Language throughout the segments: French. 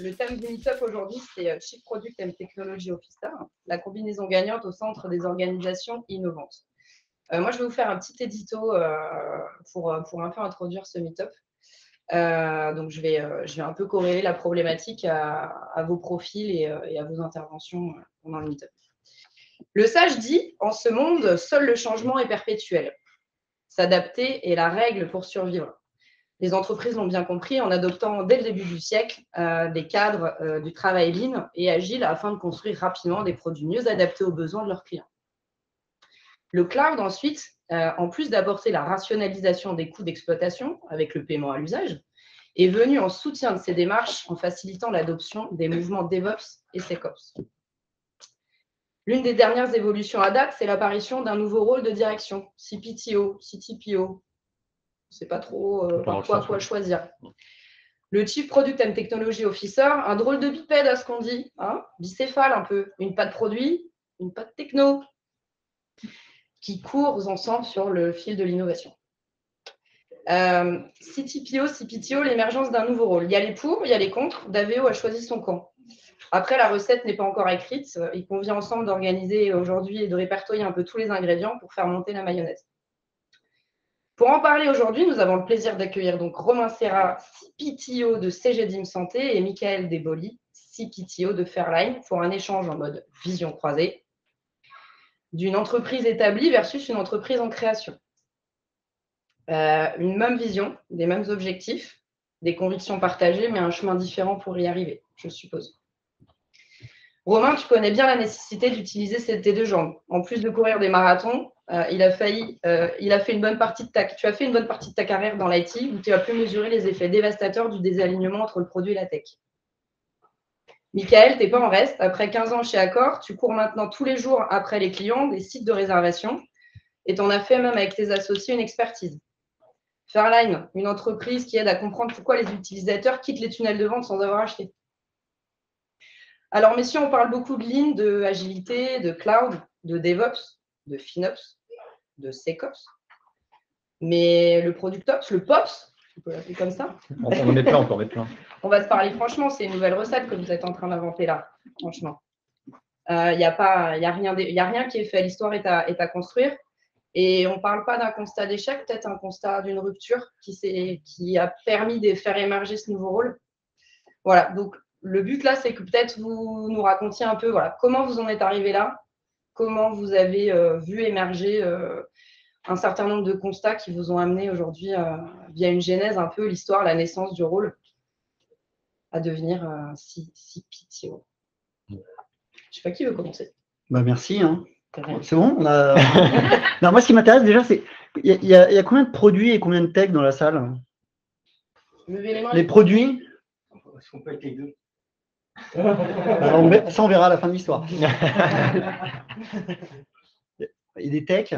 le thème du meet-up aujourd'hui, c'est Chief Product and Technology Officer, la combinaison gagnante au centre des organisations innovantes. Moi, je vais vous faire un petit édito pour un peu introduire ce meet-up. Donc, je vais un peu corréler la problématique à vos profils et à vos interventions pendant le meet-up. Le sage dit, en ce monde, seul le changement est perpétuel. S'adapter est la règle pour survivre. Les entreprises l'ont bien compris en adoptant dès le début du siècle des cadres du travail lean et agile afin de construire rapidement des produits mieux adaptés aux besoins de leurs clients. Le cloud, ensuite, en plus d'apporter la rationalisation des coûts d'exploitation avec le paiement à l'usage, est venu en soutien de ces démarches en facilitant l'adoption des mouvements DevOps et SecOps. L'une des dernières évolutions à date, c'est l'apparition d'un nouveau rôle de direction, CPTO, CTPO. On ne sait pas trop parfois quoi choisir. Le Chief Product and Technology Officer, un drôle de bipède à ce qu'on dit, hein, bicéphale un peu, une patte produit, une patte techno, qui courent ensemble sur le fil de l'innovation. CTPO, CPTO, l'émergence d'un nouveau rôle. Il y a les pour, il y a les contre. Daveo a choisi son camp. Après, la recette n'est pas encore écrite. Il convient ensemble d'organiser aujourd'hui et de répertorier un peu tous les ingrédients pour faire monter la mayonnaise. Pour en parler aujourd'hui, nous avons le plaisir d'accueillir donc Romain Serra, CPTO de CGDIM Santé, et Michael Deboli, CPTO de Fairline, pour un échange en mode vision croisée d'une entreprise établie versus une entreprise en création. Une même vision, des mêmes objectifs, des convictions partagées, mais un chemin différent pour y arriver, je suppose. Romain, tu connais bien la nécessité d'utiliser tes deux jambes. En plus de courir des marathons, tu as fait une bonne partie de ta carrière dans l'IT où tu as pu mesurer les effets dévastateurs du désalignement entre le produit et la tech. Michael, tu n'es pas en reste. Après 15 ans chez Accor, tu cours maintenant tous les jours après les clients des sites de réservation et tu en as fait même avec tes associés une expertise. Fairline, une entreprise qui aide à comprendre pourquoi les utilisateurs quittent les tunnels de vente sans avoir acheté. Alors, messieurs, on parle beaucoup de Lean, de agilité, de cloud, de DevOps, de FinOps, de SecOps. Mais le ProductOps, le POPS, on peut l'appeler comme ça. On en met plein, on peut en mettre plein. On va se parler franchement, c'est une nouvelle recette que vous êtes en train d'inventer là, franchement. Il n'y a rien qui est fait, l'histoire est à construire. Et on ne parle pas d'un constat d'échec, peut-être un constat d'une rupture qui a permis de faire émerger ce nouveau rôle. Voilà, donc le but là, c'est que peut-être vous nous racontiez un peu comment vous en êtes arrivé là, comment vous avez vu émerger un certain nombre de constats qui vous ont amené aujourd'hui, via une genèse un peu, l'histoire, la naissance du rôle, à devenir CPTO. Je ne sais pas qui veut commencer. Merci. Hein. C'est bon Non, moi, ce qui m'intéresse déjà, c'est il y a combien de produits et combien de tech dans la salle? Les produits. Est-ce qu'on peut être les deux? Ça, on verra à la fin de l'histoire. Il y a des techs.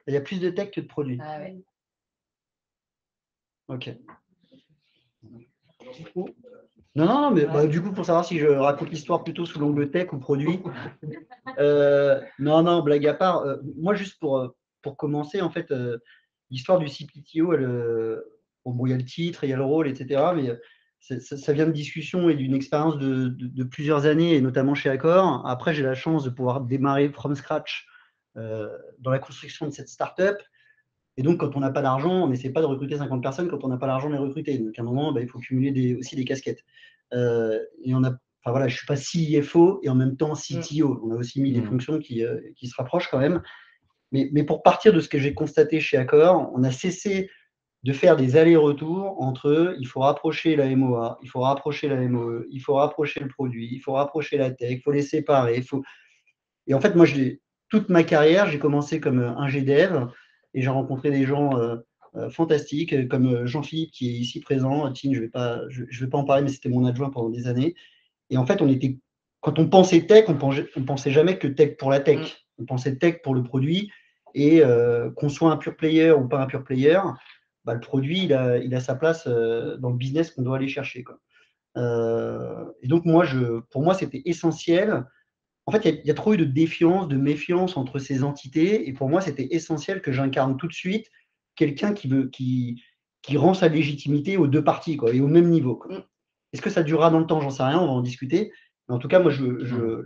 Il y a plus de tech que de produits. Ah ouais. Ok. Non, mais du coup, pour savoir si je raconte l'histoire plutôt sous l'angle tech ou produit. Non, blague à part. Moi, juste pour commencer, en fait, l'histoire du CPTO, il y a le titre, il y a le rôle, etc. Mais ça vient de discussions et d'une expérience de plusieurs années, et notamment chez Accor. Après, j'ai la chance de pouvoir démarrer from scratch dans la construction de cette start-up. Et donc, quand on n'a pas d'argent, on n'essaie pas de recruter 50 personnes. Quand on n'a pas l'argent de les recruter. Donc, à un moment, il faut cumuler aussi des casquettes. Et je ne suis pas CFO et en même temps CTO. On a aussi mis des fonctions qui se rapprochent quand même. Mais pour partir de ce que j'ai constaté chez Accor, on a cessé de faire des allers-retours entre il faut rapprocher la MOA, il faut rapprocher la MOE, il faut rapprocher le produit, il faut rapprocher la tech, il faut les séparer. Et en fait, moi, toute ma carrière, j'ai commencé comme ingé dev et j'ai rencontré des gens fantastiques comme Jean-Philippe qui est ici présent. Tine, je vais pas en parler, mais c'était mon adjoint pendant des années. Et en fait, quand on pensait tech, on pensait jamais que tech pour la tech. On pensait tech pour le produit et qu'on soit un pure player ou pas un pure player, le produit, il a sa place dans le business qu'on doit aller chercher, quoi. Et donc, pour moi, c'était essentiel. En fait, il y a trop eu de défiance, de méfiance entre ces entités. Et pour moi, c'était essentiel que j'incarne tout de suite quelqu'un qui rend sa légitimité aux deux parties, quoi, et au même niveau, quoi. Est-ce que ça durera dans le temps? J'en sais rien, on va en discuter. Mais en tout cas, moi,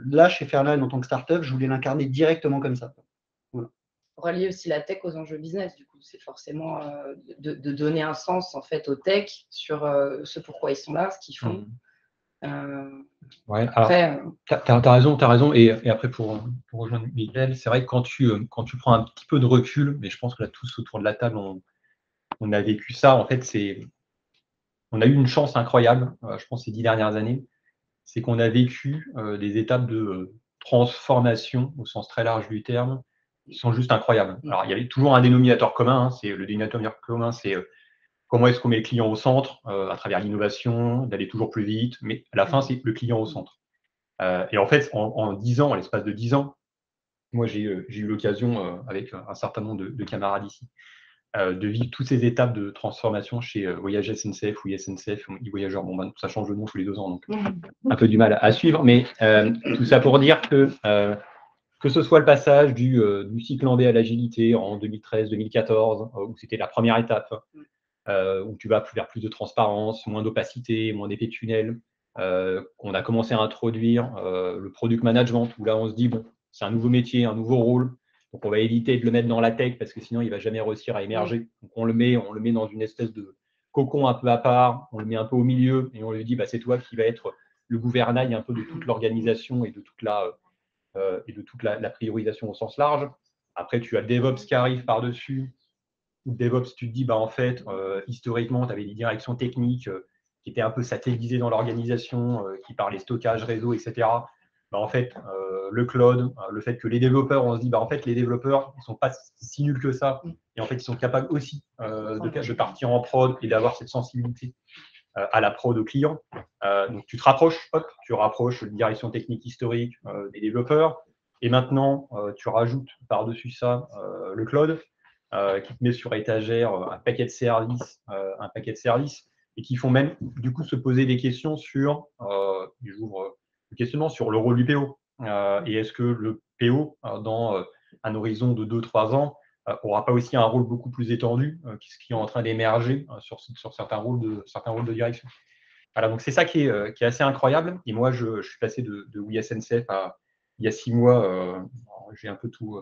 là, chez Fairline, en tant que startup, je voulais l'incarner directement comme ça. Voilà. Pour allier aussi la tech aux enjeux business, du coup, c'est forcément de donner un sens en fait aux tech sur ce pourquoi ils sont là, ce qu'ils font. Ouais, alors, t'as raison. Et après, pour rejoindre Miguel, c'est vrai que quand tu prends un petit peu de recul, mais je pense que là, tous autour de la table, on a vécu ça. En fait, on a eu une chance incroyable, je pense, ces 10 dernières années. C'est qu'on a vécu des étapes de transformation au sens très large du terme qui sont juste incroyables. Alors, il y avait toujours un dénominateur commun. Le dénominateur commun, c'est comment est-ce qu'on met le client au centre à travers l'innovation, d'aller toujours plus vite. Mais à la fin, c'est le client au centre. Et en fait, en 10 ans, en l'espace de 10 ans, moi, j'ai eu l'occasion, avec un certain nombre de camarades ici, de vivre toutes ces étapes de transformation chez Voyage SNCF ou SNCF, e-Voyageurs. Bon, ça change de nom tous les 2 ans, donc un peu du mal à suivre. Mais tout ça pour dire que ce soit le passage du cycle en B à l'agilité en 2013-2014, où c'était la première étape, où tu vas vers plus de transparence, moins d'opacité, moins d'effets tunnels. On a commencé à introduire le product management, où là, on se dit, bon, c'est un nouveau métier, un nouveau rôle. Donc, on va éviter de le mettre dans la tech parce que sinon, il ne va jamais réussir à émerger. Donc, on le met dans une espèce de cocon un peu à part, on le met un peu au milieu et on lui dit, bah, c'est toi qui va être le gouvernail un peu de toute l'organisation et de toute la priorisation au sens large. Après, tu as DevOps qui arrive par-dessus. DevOps, tu te dis, bah, en fait, historiquement, tu avais des directions techniques qui étaient un peu satellisées dans l'organisation, qui parlaient stockage, réseau, etc. Bah, en fait, le cloud, le fait que les développeurs, on se dit, bah, en fait, les développeurs, ils ne sont pas si nuls que ça. Et en fait, ils sont capables aussi de partir en prod et d'avoir cette sensibilité à la prod au client. Donc, tu te rapproches, tu rapproches une direction technique historique des développeurs. Et maintenant, tu rajoutes par-dessus ça le cloud. Qui te met sur étagère un paquet de services, et qui font même du coup se poser des questions sur, j'ouvre le questionnement sur le rôle du PO. Et est-ce que le PO, dans un horizon de 2-3 ans, n'aura pas aussi un rôle beaucoup plus étendu, qui est en train d'émerger sur certains rôles de direction. Voilà, donc c'est ça qui est assez incroyable. Et moi, je suis passé de Oui SNCF il y a 6 mois, j'ai un peu tout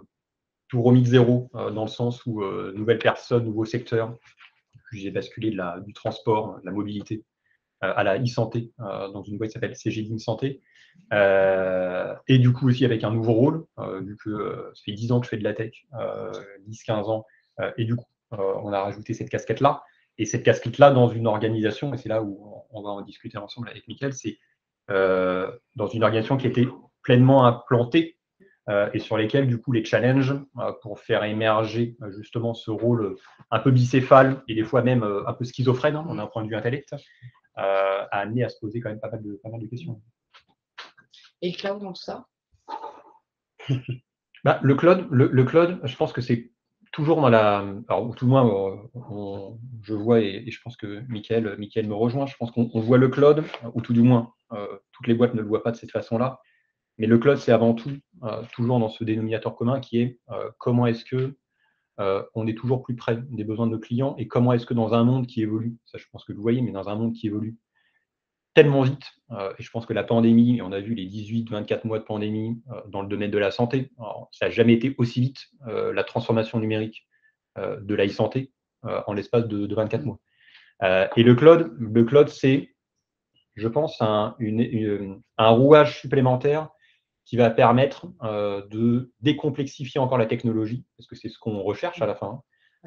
remis de zéro, dans le sens où nouvelle personne, nouveau secteur. Puis j'ai basculé du transport, de la mobilité, à la e-santé, dans une boîte qui s'appelle CGD Santé. Et du coup aussi avec un nouveau rôle, vu que ça fait 10 ans que je fais de la tech, 10-15 ans. Et du coup, on a rajouté cette casquette-là. Et cette casquette-là dans une organisation, et c'est là où on va en discuter ensemble avec Mickaël, c'est dans une organisation qui était pleinement implantée et sur lesquels, du coup, les challenges pour faire émerger justement ce rôle un peu bicéphale et des fois même un peu schizophrène, hein, d'un point de vue intellect, a amené à se poser quand même pas mal de questions. Et le cloud dans tout ça? Bah, le cloud, je pense que c'est toujours dans la… Alors, tout le moins, je vois, et je pense que Mickaël me rejoint, je pense qu'on voit le cloud, ou tout du moins, toutes les boîtes ne le voient pas de cette façon-là. Mais le cloud, c'est avant tout, toujours dans ce dénominateur commun qui est comment est-ce que on est toujours plus près des besoins de nos clients et comment est-ce que dans un monde qui évolue, ça je pense que vous voyez, mais dans un monde qui évolue tellement vite, et je pense que la pandémie, et on a vu les 18-24 mois de pandémie dans le domaine de la santé, alors, ça n'a jamais été aussi vite la transformation numérique de la e-santé en l'espace de 24 mois. Et le cloud, c'est, je pense, un rouage supplémentaire qui va permettre de décomplexifier encore la technologie, parce que c'est ce qu'on recherche à la fin.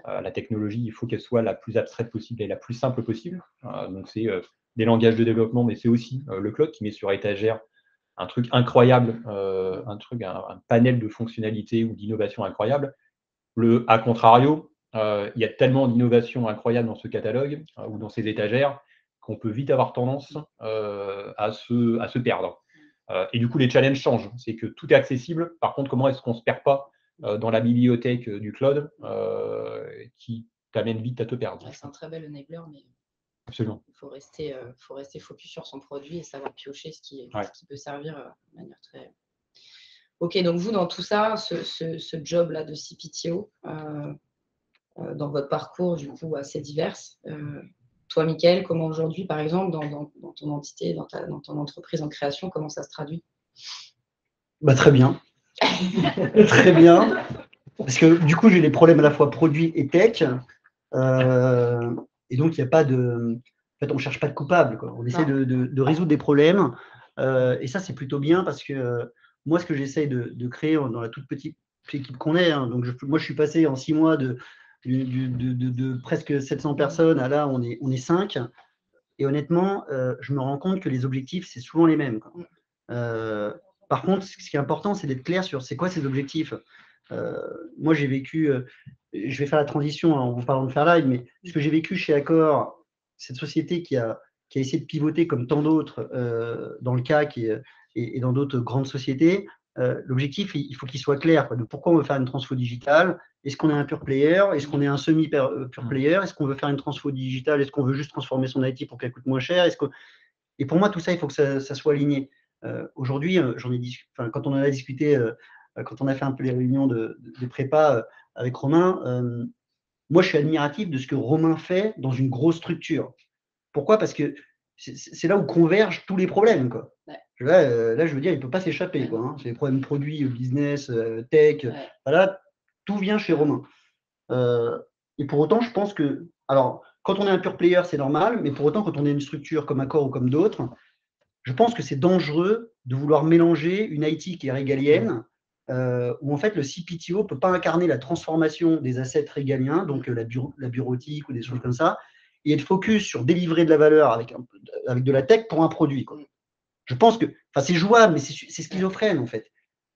La technologie, il faut qu'elle soit la plus abstraite possible et la plus simple possible. Donc, c'est des langages de développement, mais c'est aussi le cloud qui met sur étagère un truc incroyable, un panel de fonctionnalités ou d'innovations incroyables. A contrario, il y a tellement d'innovations incroyables dans ce catalogue ou dans ces étagères qu'on peut vite avoir tendance à se perdre. Et du coup, les challenges changent. C'est que tout est accessible. Par contre, comment est-ce qu'on ne se perd pas dans la bibliothèque du cloud qui t'amène vite à te perdre? C'est un très bel enabler, mais absolument. Il faut rester focus sur son produit et savoir piocher ce qui peut servir de manière très… Ok, donc vous, dans tout ça, ce job-là de CPTO, dans votre parcours, du coup, assez divers, toi, Mickaël, comment aujourd'hui, par exemple, dans dans ton entité, dans ton entreprise en création, comment ça se traduit? Très bien. Très bien. Parce que du coup, j'ai des problèmes à la fois produits et tech. Et donc, il n'y a pas de. En fait, on ne cherche pas de coupable, quoi. On essaie de résoudre des problèmes. Et ça, c'est plutôt bien parce que moi, ce que j'essaie de créer dans la toute petite équipe qu'on est, hein, donc moi, je suis passé en 6 mois de presque 700 personnes à là, on est 5. Et honnêtement, je me rends compte que les objectifs, c'est souvent les mêmes, quoi. Par contre, ce qui est important, c'est d'être clair sur c'est quoi ces objectifs. Moi, j'ai vécu, je vais faire la transition en vous parlant de Fairlight, mais ce que j'ai vécu chez Accor, cette société qui a essayé de pivoter comme tant d'autres dans le CAC et dans d'autres grandes sociétés, l'objectif, il faut qu'il soit clair, quoi, de pourquoi on veut faire une transfo digitale. Est-ce qu'on est un pure player? Est-ce qu'on est un semi-pure player? Est-ce qu'on veut faire une transfo digitale? Est-ce qu'on veut juste transformer son IT pour qu'elle coûte moins cher? Et pour moi, tout ça, il faut que ça soit aligné. Aujourd'hui, quand on en a discuté, quand on a fait un peu les réunions de prépa avec Romain, moi, je suis admiratif de ce que Romain fait dans une grosse structure. Pourquoi? Parce que c'est là où convergent tous les problèmes, quoi. Ouais. Là, je veux dire, il ne peut pas s'échapper, quoi, hein. C'est les problèmes produits, business, tech. Ouais. Voilà, tout vient chez Romain. Et pour autant, je pense que, alors, quand on est un pure player, c'est normal, mais pour autant, quand on est une structure comme Accor ou comme d'autres, je pense que c'est dangereux de vouloir mélanger une IT qui est régalienne, où en fait le CPTO ne peut pas incarner la transformation des assets régaliens, donc la bureautique ou des choses comme ça, et être focus sur délivrer de la valeur avec de la tech pour un produit, quoi. Je pense que, c'est jouable, mais c'est schizophrène en fait.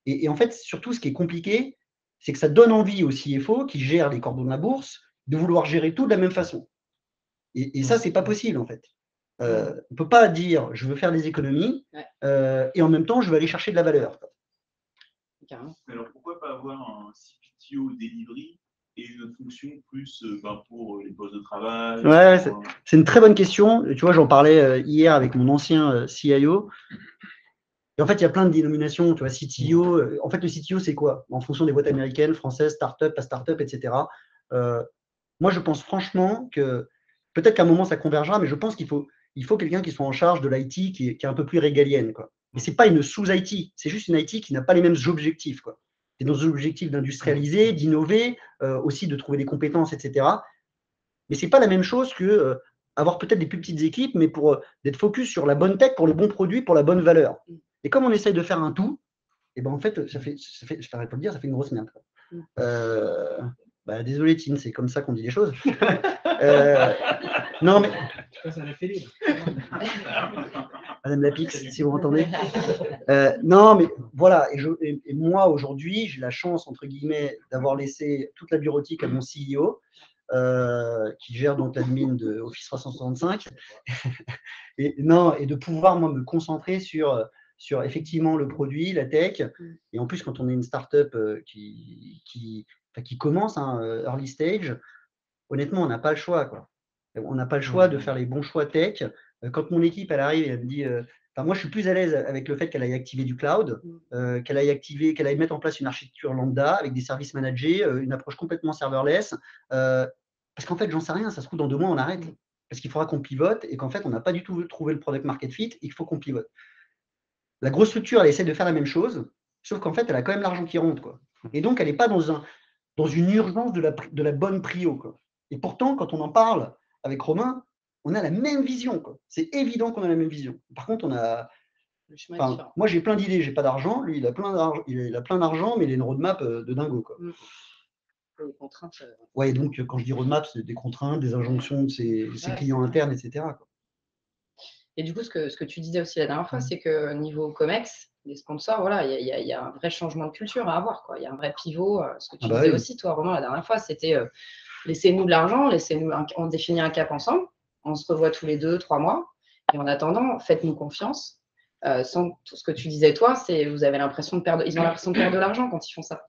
Et en fait, surtout, ce qui est compliqué, c'est que ça donne envie au CFO qui gère les cordons de la bourse de vouloir gérer tout de la même façon. Et ça, c'est pas possible en fait. On ne peut pas dire je veux faire des économies et en même temps je veux aller chercher de la valeur. Carrément. Alors pourquoi pas avoir un CPTO delivery et une autre fonction plus pour les postes de travail? Ouais, c'est une très bonne question. Tu vois, j'en parlais hier avec mon ancien CIO. Et en fait, il y a plein de dénominations. Tu vois, CTO. En fait, le CTO, c'est quoi? En fonction des boîtes américaines, françaises, start-up, pas start-up, etc. Moi, je pense franchement que peut-être qu'à un moment, ça convergera, mais je pense qu'il faut quelqu'un qui soit en charge de l'IT qui est un peu plus régalienne, quoi. Mais ce n'est pas une sous-IT, c'est juste une IT qui n'a pas les mêmes objectifs, quoi. C'est nos objectifs d'industrialiser, d'innover, aussi de trouver des compétences, etc. Mais ce n'est pas la même chose que avoir peut-être des plus petites équipes, mais pour d'être focus sur la bonne tech, pour le bon produit, pour la bonne valeur. Et comme on essaye de faire un tout, et ben en fait, ça fait je t'arrête pas de dire, ça fait une grosse merde, quoi. Désolé, Tine, c'est comme ça qu'on dit les choses. Non, mais. Madame Lapix, si vous m'entendez. Non, mais voilà. Et moi, aujourd'hui, j'ai la chance, entre guillemets, d'avoir laissé toute la bureautique à mon CEO, qui gère donc l'admin de Office 365. Et de pouvoir, moi, me concentrer sur effectivement le produit, la tech. Et en plus, quand on est une start-up qui commence, early stage, honnêtement, on n'a pas le choix, quoi. On n'a pas le choix de faire les bons choix tech. Quand mon équipe, elle arrive et elle me dit, moi, je suis plus à l'aise avec le fait qu'elle aille activer du cloud, qu'elle aille mettre en place une architecture lambda avec des services managés, une approche complètement serverless. Parce qu'en fait, j'en sais rien, ça se trouve, dans 2 mois, on arrête. Parce qu'il faudra qu'on pivote et qu'en fait, on n'a pas du tout trouvé le product market fit et qu'il faut qu'on pivote. La grosse structure, elle essaie de faire la même chose, sauf qu'en fait, elle a quand même l'argent qui rentre, quoi. Et donc, elle n'est pas dans une urgence de la bonne prio, quoi. Et pourtant, quand on en parle avec Romain, on a la même vision, quoi. C'est évident qu'on a la même vision. Par contre, moi, j'ai plein d'idées, j'ai pas d'argent. Lui, il a plein d'argent, mais il a une roadmap de dingo, quoi. Les contraintes. Ouais, donc quand je dis roadmap, c'est des contraintes, des injonctions de ses clients internes, etc., quoi. Et du coup, ce que tu disais aussi la dernière fois, c'est que niveau COMEX, les sponsors, voilà, il y a un vrai changement de culture à avoir, quoi. Il y a un vrai pivot. Ce que tu disais aussi, toi, Romain, la dernière fois, c'était laissez-nous de l'argent, on définit un cap ensemble, on se revoit tous les 2-3 mois, et en attendant, faites-nous confiance. Sans tout ce que tu disais, toi, vous avez l'impression de perdre, ils ont l'impression de perdre de l'argent quand ils font ça.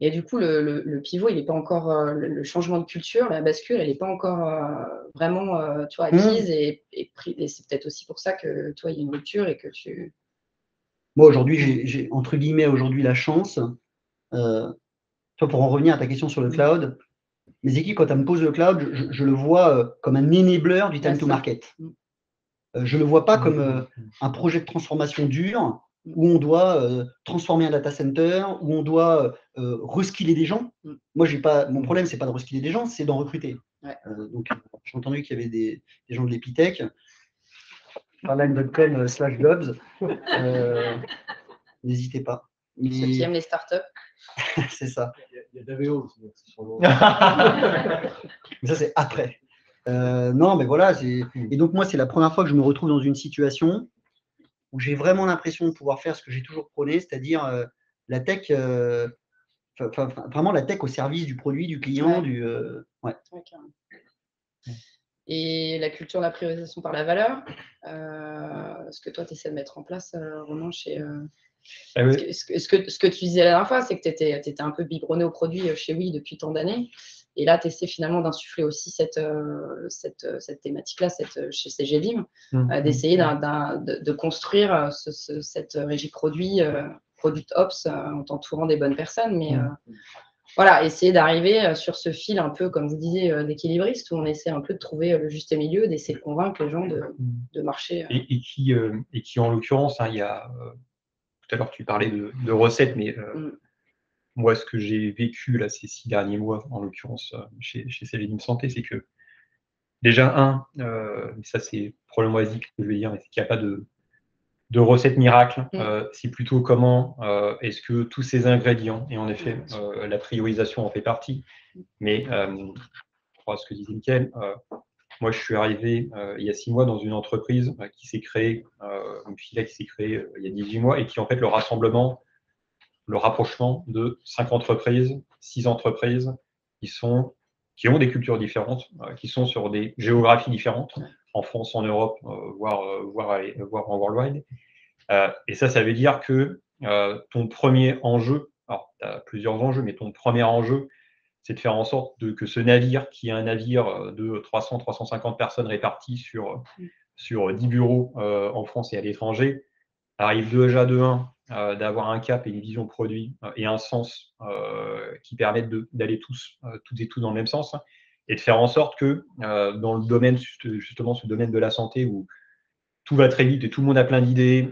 Et du coup, le pivot, il n'est pas encore, le changement de culture, la bascule, elle n'est pas encore vraiment, tu vois, acquise et c'est peut-être aussi pour ça que toi, il y a une rupture et que tu. Moi, aujourd'hui, j'ai entre guillemets aujourd'hui la chance. Toi, pour en revenir à ta question sur le cloud, mes équipes, quand elles me posent le cloud, je le vois comme un enabler du time to market. Je ne le vois pas comme un projet de transformation dur où on doit transformer un data center, où on doit reskiller des gens. Moi, mon problème, ce n'est pas de reskiller des gens, c'est d'en recruter. Donc, j'ai entendu qu'il y avait des gens de l'Epitech, parline.com/jobs. N'hésitez pas. Ceux qui aiment les startups. C'est ça. Il y a d'AVO aussi. Mais ça, c'est après. Non, mais voilà. Et donc, moi, c'est la première fois que je me retrouve dans une situation où j'ai vraiment l'impression de pouvoir faire ce que j'ai toujours prôné, c'est-à-dire la tech, vraiment la tech au service du produit, du client, Ouais. Et la culture de la priorisation par la valeur, ce que toi, tu essaies de mettre en place, Romain, chez… Ce que tu disais la dernière fois, c'est que tu étais un peu biberonné au produit chez Oui depuis tant d'années. Et là, tu essaies finalement d'insuffler aussi cette thématique-là chez CGVim, d'essayer de construire cette régie produit, Product Ops, en t'entourant des bonnes personnes. Mais voilà, essayer d'arriver sur ce fil un peu, comme vous disiez, d'équilibriste, où on essaie un peu de trouver le juste milieu, d'essayer de convaincre les gens de marcher. Et qui, en l'occurrence, il y a… Tout à l'heure, tu parlais de recettes, mais moi, ce que j'ai vécu là, ces 6 derniers mois, en l'occurrence, chez CGVim Santé, c'est que déjà, ça c'est problématique que je veux dire, mais c'est qu'il n'y a pas de recette miracle. C'est plutôt comment est-ce que tous ces ingrédients, et en effet, la priorisation en fait partie, mais je crois ce que disait Mickaël, moi, je suis arrivé il y a 6 mois dans une entreprise qui s'est créée, une filiale qui s'est créée il y a 18 mois et qui est en fait le rapprochement de 5 entreprises, 6 entreprises qui ont des cultures différentes, qui sont sur des géographies différentes, en France, en Europe, voire en worldwide. Et ça veut dire que ton premier enjeu, alors tu as plusieurs enjeux, mais ton premier enjeu, c'est de faire en sorte que ce navire, qui est un navire de 300-350 personnes réparties sur 10 bureaux en France et à l'étranger, arrive déjà d'avoir un cap et une vision produit et un sens qui permettent d'aller toutes et tous dans le même sens, et de faire en sorte que dans le domaine, justement ce domaine de la santé où tout va très vite et tout le monde a plein d'idées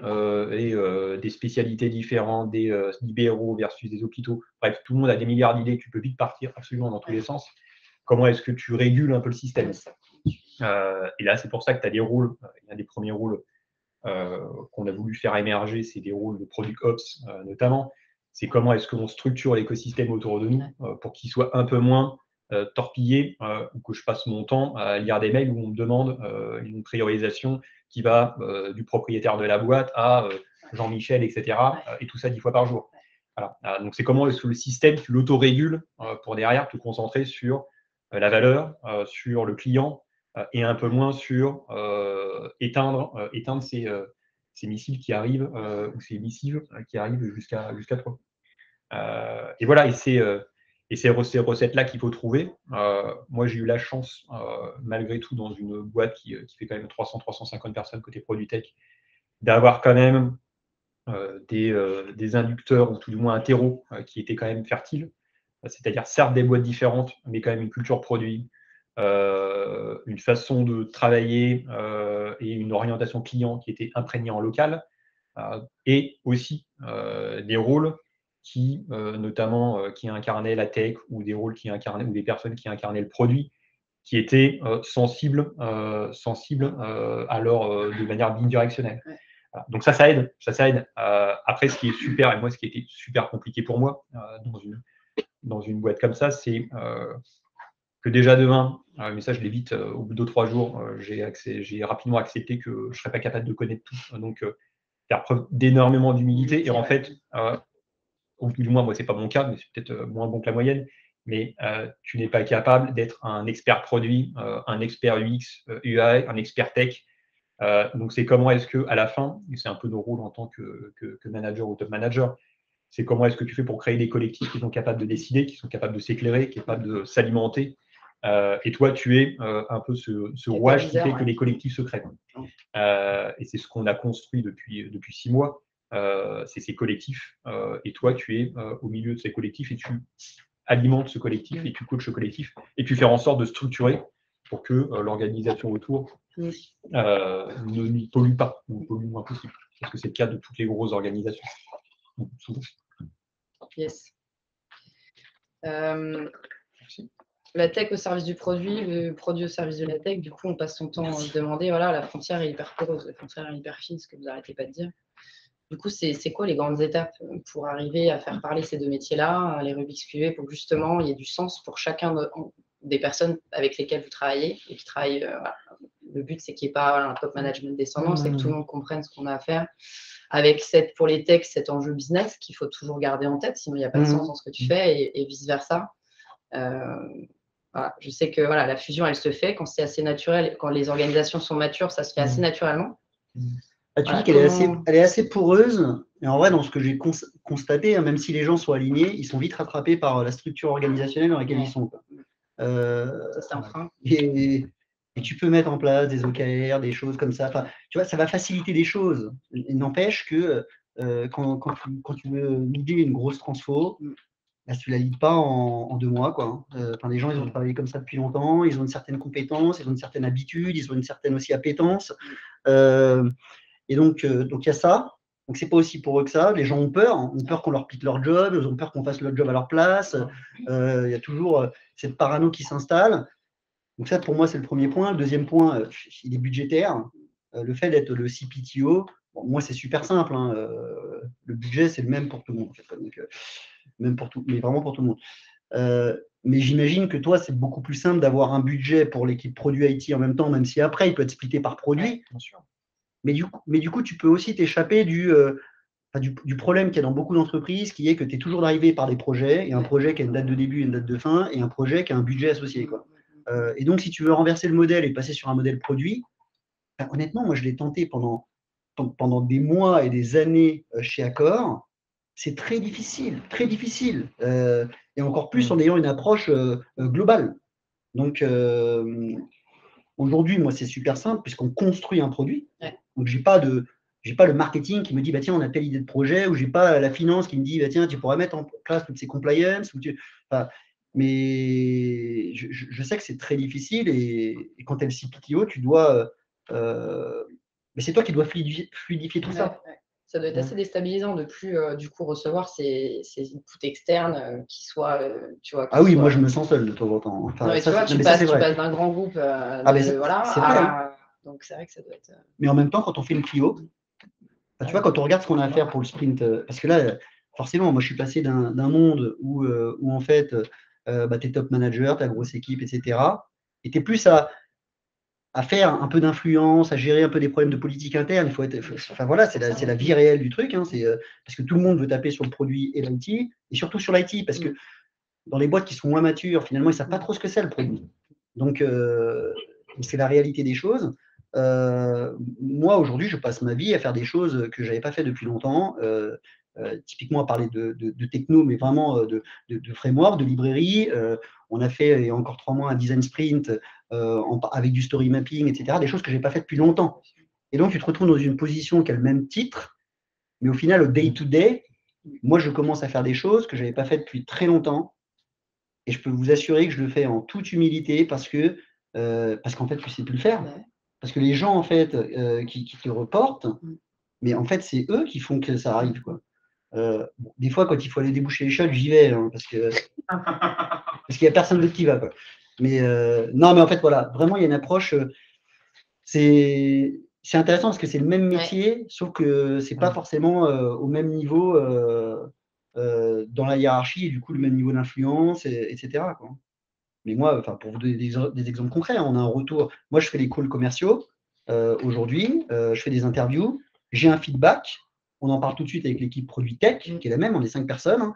des spécialités différentes, des libéraux versus des hôpitaux. Bref, tout le monde a des milliards d'idées, tu peux vite partir absolument dans tous les sens. Comment est-ce que tu régules un peu le système et là, c'est pour ça que tu as des rôles, il y a des premiers rôles qu'on a voulu faire émerger, c'est des rôles de Product Ops notamment. C'est comment est-ce qu'on structure l'écosystème autour de nous pour qu'il soit un peu moins torpillé, ou que je passe mon temps à lire des mails où on me demande une priorisation qui va du propriétaire de la boîte à Jean-Michel, etc. Et tout ça 10 fois par jour. Voilà. Donc c'est comment est-ce que le système, tu l'autorégules pour derrière te concentrer sur la valeur, sur le client, et un peu moins sur éteindre ces missiles qui arrivent, ou ces missives qui arrivent jusqu'à toi. Et voilà, et ces recettes-là qu'il faut trouver. Moi, j'ai eu la chance, malgré tout, dans une boîte qui fait quand même 300-350 personnes côté produit tech, d'avoir quand même des inducteurs, ou tout du moins un terreau qui était quand même fertile. C'est-à-dire, certes, des boîtes différentes, mais quand même une culture produit, une façon de travailler et une orientation client qui était imprégnée en local, et aussi des rôles qui, notamment, qui incarnaient la tech, ou des rôles qui incarnaient, ou des personnes qui incarnaient le produit, qui étaient sensibles alors de manière bidirectionnelle. Voilà. Donc ça aide. Après, ce qui est super, et moi, ce qui était super compliqué pour moi dans une boîte comme ça, c'est que déjà demain, mais ça je l'ai vite, au bout de 2-3 jours, j'ai rapidement accepté que je ne serais pas capable de connaître tout. Donc, faire preuve d'énormément d'humilité. Et en fait, au bout du moins, moi, ce n'est pas mon cas, mais c'est peut-être moins bon que la moyenne, mais tu n'es pas capable d'être un expert produit, un expert UX, UI, un expert tech. Donc, c'est comment est-ce qu'à la fin, et c'est un peu nos rôles en tant que manager ou top manager, c'est comment est-ce que tu fais pour créer des collectifs qui sont capables de décider, qui sont capables de s'éclairer, capables de s'alimenter. Et toi, tu es un peu ce rouage qui fait que les collectifs se créent. Et c'est ce qu'on a construit depuis 6 mois. C'est ces collectifs. Et toi, tu es au milieu de ces collectifs et tu alimentes ce collectif et tu coaches ce collectif et tu fais en sorte de structurer pour que l'organisation autour ne n'y pollue pas, ou pollue le moins possible. Parce que c'est le cas de toutes les grosses organisations. Donc, souvent. Yes. La tech au service du produit, le produit au service de la tech, du coup, on passe son temps à se demander, voilà, la frontière est hyper poreuse, la frontière est hyper fine, ce que vous n'arrêtez pas de dire. Du coup, c'est quoi les grandes étapes pour arriver à faire parler ces deux métiers-là, les Rubik's Cube, pour que justement il y ait du sens pour chacun des personnes avec lesquelles vous travaillez et qui travaillent. Voilà. Le but, c'est qu'il n'y ait pas un top management descendant, c'est que tout le monde comprenne ce qu'on a à faire. Avec pour les techs, cet enjeu business qu'il faut toujours garder en tête, sinon il n'y a pas de sens dans ce que tu fais et vice-versa. Voilà. Je sais que voilà, la fusion, elle se fait quand c'est assez naturel, quand les organisations sont matures, ça se fait assez naturellement. Tu dis qu'elle est assez poreuse, et en vrai, dans ce que j'ai constaté, hein, même si les gens sont alignés, ils sont vite rattrapés par la structure organisationnelle dans laquelle ils sont. Ça, c'est un frein. Et tu peux mettre en place des OKR, des choses comme ça. Enfin, tu vois, ça va faciliter les choses. Il n'empêche que quand tu veux leader une grosse transfo, bah, tu ne la leads pas en 2 mois, quoi. Les gens, ils ont travaillé comme ça depuis longtemps, ils ont une certaine compétence, ils ont une certaine habitude, ils ont une certaine aussi appétence. Et donc, il y a ça. Donc, c'est pas aussi pour eux que ça. Les gens ont peur qu'on leur pique leur job, ils ont peur qu'on fasse le job à leur place. Il y a toujours cette parano qui s'installe. Donc, ça, pour moi, c'est le premier point. Le deuxième point, il est budgétaire. Le fait d'être le CPTO, bon, moi, c'est super simple. Hein. Le budget, c'est le même pour tout le monde. En fait, donc, même pour tout, mais vraiment pour tout le monde. Mais j'imagine que toi, c'est beaucoup plus simple d'avoir un budget pour l'équipe produit IT en même temps, même si après, il peut être splitté par produit. Bien sûr. Mais du coup, tu peux aussi t'échapper du problème qu'il y a dans beaucoup d'entreprises, qui est que tu es toujours arrivé par des projets, et un projet qui a une date de début et une date de fin, et un projet qui a un budget associé. Quoi. Et donc, si tu veux renverser le modèle et passer sur un modèle produit, honnêtement, moi, je l'ai tenté pendant des mois et des années chez Accor. C'est très difficile, très difficile. Et encore plus en ayant une approche globale. Donc, aujourd'hui, moi, c'est super simple, puisqu'on construit un produit. Ouais. Donc, j'ai pas le marketing qui me dit, bah, tiens, on a telle idée de projet, ou j'ai pas la finance qui me dit, bah, tiens, tu pourrais mettre en place toutes ces compliance. Mais je sais que c'est très difficile, et quand tu es le CPTO, tu dois. Mais c'est toi qui dois fluidifier tout ça. Ouais. Ça doit être assez déstabilisant de plus du coup recevoir ces inputs externes qui soient, tu vois. Oui, moi je me sens seul de temps en temps. Enfin, non, mais tu vois, tu passes d'un grand groupe voilà, donc c'est vrai que ça doit être. Mais en même temps, quand on fait une Clio, tu vois, quand on regarde ce qu'on a à faire pour le sprint, parce que là, forcément, moi je suis passé d'un monde où en fait, tu es top manager, tu as grosse équipe, etc. Et tu es plus à faire un peu d'influence, à gérer un peu des problèmes de politique interne. Voilà, c'est la vie réelle du truc. Hein, parce que tout le monde veut taper sur le produit et l'IT, et surtout sur l'IT, parce que dans les boîtes qui sont moins matures, finalement, ils ne savent pas trop ce que c'est le produit. Donc, c'est la réalité des choses. Moi, aujourd'hui, je passe ma vie à faire des choses que je n'avais pas fait depuis longtemps. Typiquement, à parler de techno, mais vraiment de framework, de librairie. On a fait, il y a encore 3 mois, un design sprint avec du story mapping, etc. Des choses que je n'ai pas fait depuis longtemps. Et donc, tu te retrouves dans une position qui a le même titre, mais au final, au day-to-day, moi, je commence à faire des choses que je n'avais pas fait depuis très longtemps. Et je peux vous assurer que je le fais en toute humilité parce qu'en fait, tu ne sais plus le faire. Parce que les gens, en fait, qui te reportent, mais en fait, c'est eux qui font que ça arrive, quoi. Des fois, quand il faut aller déboucher les shots, j'y vais, hein, parce qu'il n'y a personne d'autre qui va, quoi. Mais non, mais en fait, voilà, vraiment, il y a une approche. C'est intéressant parce que c'est le même métier, sauf que c'est pas forcément au même niveau dans la hiérarchie, et du coup, le même niveau d'influence, etc. Quoi. Mais moi, pour vous donner des exemples concrets, on a un retour. Moi, je fais les calls commerciaux aujourd'hui, je fais des interviews, j'ai un feedback, on en parle tout de suite avec l'équipe produit tech, qui est la même, on est 5 personnes. Hein.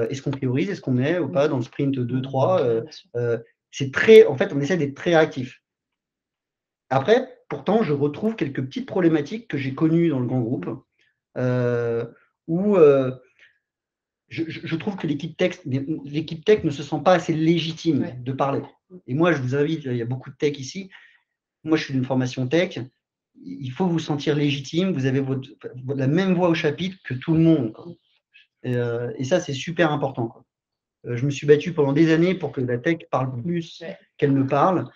Est-ce qu'on priorise, est-ce qu'on met ou pas dans le sprint 2-3 c'est très, en fait, on essaie d'être très réactif. Après, pourtant, je retrouve quelques petites problématiques que j'ai connues dans le grand groupe, où je trouve que l'équipe tech ne se sent pas assez légitime de parler. Et moi, je vous invite, il y a beaucoup de tech ici. Moi, je suis d'une formation tech. Il faut vous sentir légitime. Vous avez la même voix au chapitre que tout le monde. Et ça, c'est super important. Je me suis battu pendant des années pour que la tech parle plus qu'elle ne parle.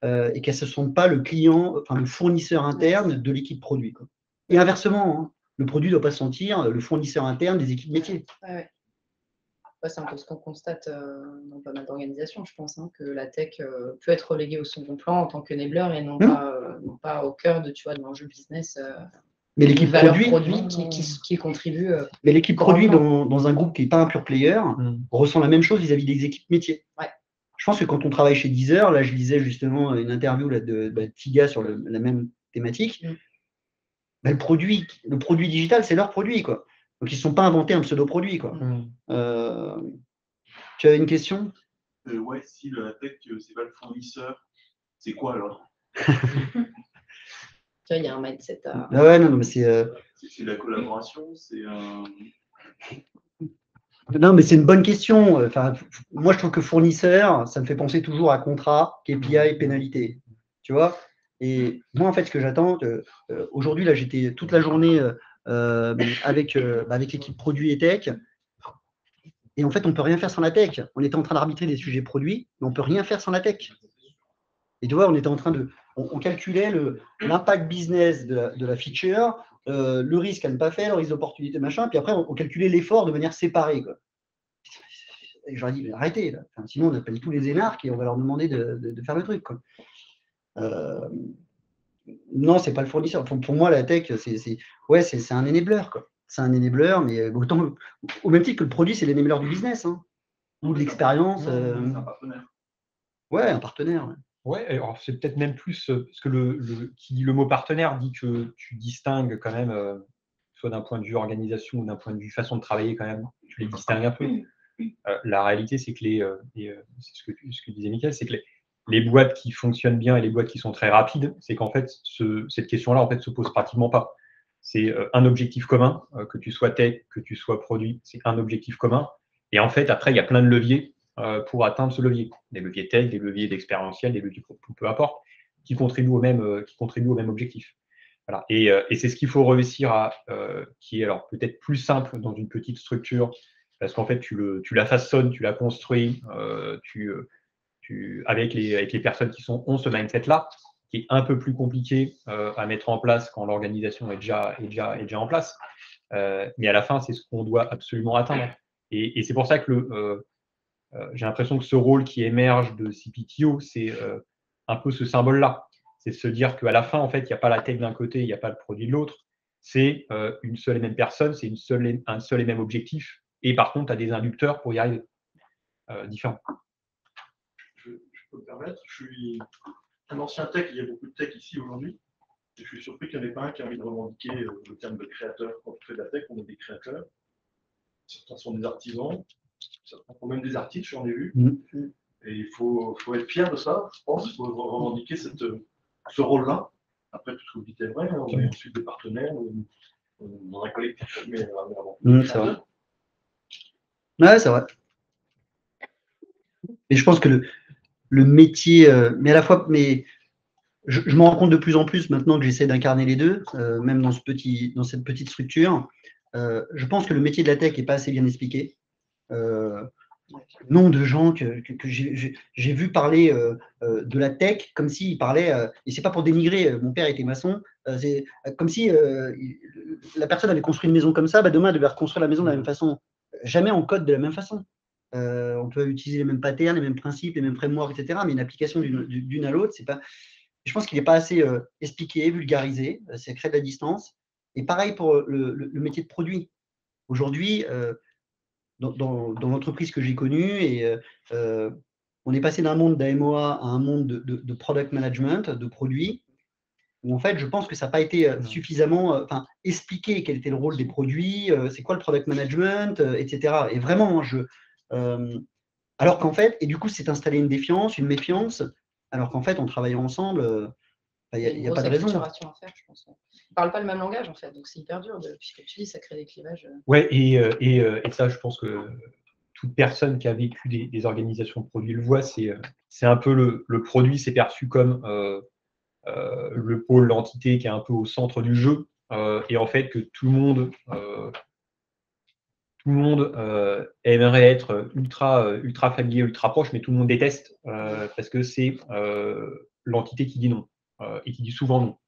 et qu'elles ne se sentent pas le client, enfin le fournisseur interne de l'équipe produit, quoi. Et inversement, hein, le produit ne doit pas se sentir le fournisseur interne des équipes métiers. Ouais. C'est un peu ce qu'on constate dans pas mal d'organisations, je pense, hein, que la tech peut être reléguée au second plan en tant qu'enabler et non pas au cœur de l'enjeu business. Mais l'équipe produit qui contribue. Mais l'équipe produit dans un groupe qui n'est pas un pure player ressent la même chose vis-à-vis des équipes métiers. Ouais. Je pense que quand on travaille chez Deezer, là je lisais justement une interview là, de Tiga sur la même thématique, le produit digital, c'est leur produit, quoi. Donc ils ne se sont pas inventés un pseudo-produit, quoi. Tu as une question? Ouais, si la tech, c'est pas le fournisseur, c'est quoi alors? Il y a un mindset à. Ah ouais, non, mais c'est la collaboration, c'est Non, mais c'est une bonne question. Enfin, moi, je trouve que fournisseur, ça me fait penser toujours à contrat, KPI, pénalité. Tu vois? Et moi, en fait, ce que j'attends, aujourd'hui, là, j'étais toute la journée avec l'équipe produit et tech. Et en fait, on ne peut rien faire sans la tech. On était en train d'arbitrer des sujets produits, mais on ne peut rien faire sans la tech. Et tu vois, on était en train de. On calculait l'impact business de la feature, le risque à ne pas faire, le risque d'opportunité, machin. Puis après, on calculait l'effort de manière séparée, quoi. Et j'aurais dit, mais arrêtez, là. Enfin, sinon on appelle tous les énarques et on va leur demander de faire le truc, quoi. Non, c'est pas le fournisseur. Pour moi, la tech, c'est un enabler, quoi. C'est un enabler, mais autant, au même titre que le produit, c'est l'enabler du business, hein, ou de l'expérience. Un partenaire. Ouais, un partenaire. Ouais, alors c'est peut-être même plus parce que qui dit le mot partenaire dit que tu distingues quand même, soit d'un point de vue organisation ou d'un point de vue façon de travailler quand même, tu les distingues un peu. La réalité, c'est que c'est ce que disait Mickaël, c'est que les boîtes qui fonctionnent bien et les boîtes qui sont très rapides, c'est qu'en fait, cette question-là, en fait, se pose pratiquement pas. C'est un objectif commun, que tu sois tech, que tu sois produit, c'est un objectif commun. Et en fait, après, il y a plein de leviers pour atteindre ce levier. Des leviers tech, des leviers d'expérientiel, des leviers peu importe, qui contribuent au même objectif. Voilà. Et c'est ce qu'il faut réussir qui est alors peut-être plus simple dans une petite structure, parce qu'en fait, tu la façonnes, tu la construis, avec les personnes qui ont ce mindset-là, qui est un peu plus compliqué à mettre en place quand l'organisation est déjà en place. Mais à la fin, c'est ce qu'on doit absolument atteindre. Et c'est pour ça que j'ai l'impression que ce rôle qui émerge de CPTO, c'est un peu ce symbole-là. C'est de se dire qu'à la fin, en fait, il n'y a pas la tech d'un côté, il n'y a pas le produit de l'autre. C'est une seule et même personne, c'est un seul et même objectif. Et par contre, tu as des inducteurs pour y arriver, différents. Je peux me permettre, je suis un ancien tech, il y a beaucoup de tech ici aujourd'hui. Je suis surpris qu'il n'y en ait pas un qui a envie de revendiquer le terme de créateur. Quand on fait de la tech, on est des créateurs. Certains sont des artisans, certains font même des artistes, j'en ai vu. Et il faut être fier de ça, je pense. Il faut revendiquer ce rôle-là. Après, tout ce que vous dites est vrai. On est ensuite des partenaires dans un collectif. Mais avant. C'est vrai. Ouais, c'est vrai. Et je pense que le métier, mais à la fois, je m'en rends compte de plus en plus maintenant que j'essaie d'incarner les deux, même dans cette petite structure. Je pense que le métier de la tech n'est pas assez bien expliqué. Nombre de gens que j'ai vu parler de la tech comme s'ils parlaient, et c'est pas pour dénigrer, mon père était maçon, c'est comme si la personne avait construit une maison comme ça, demain elle devait reconstruire la maison de la même façon. Jamais on code de la même façon. On peut utiliser les mêmes patterns, les mêmes principes, les mêmes frameworks, etc. Mais une application d'une à l'autre, c'est pas. Je pense qu'il n'est pas assez expliqué, vulgarisé, ça crée de la distance. Et pareil pour le métier de produit. Aujourd'hui, dans l'entreprise que j'ai connue, et on est passé d'un monde d'AMOA à un monde de product management, de produits, où en fait, je pense que ça n'a pas été suffisamment expliqué quel était le rôle des produits, c'est quoi le product management, etc. Et vraiment, alors qu'en fait, et du coup, c'est installé une défiance, une méfiance, alors qu'en fait, en travaillant ensemble, il n'y a pas de raison. À faire, je pense. On ne parle pas le même langage, en fait, donc c'est hyper dur, puisque tu dis, ça crée des clivages. Ouais, et ça, je pense que toute personne qui a vécu des organisations de produits le voit, c'est un peu le produit, c'est perçu comme le pôle, l'entité qui est un peu au centre du jeu, et en fait que tout le monde aimerait être ultra familier, ultra proche, mais tout le monde déteste parce que c'est l'entité qui dit non et qui dit souvent non.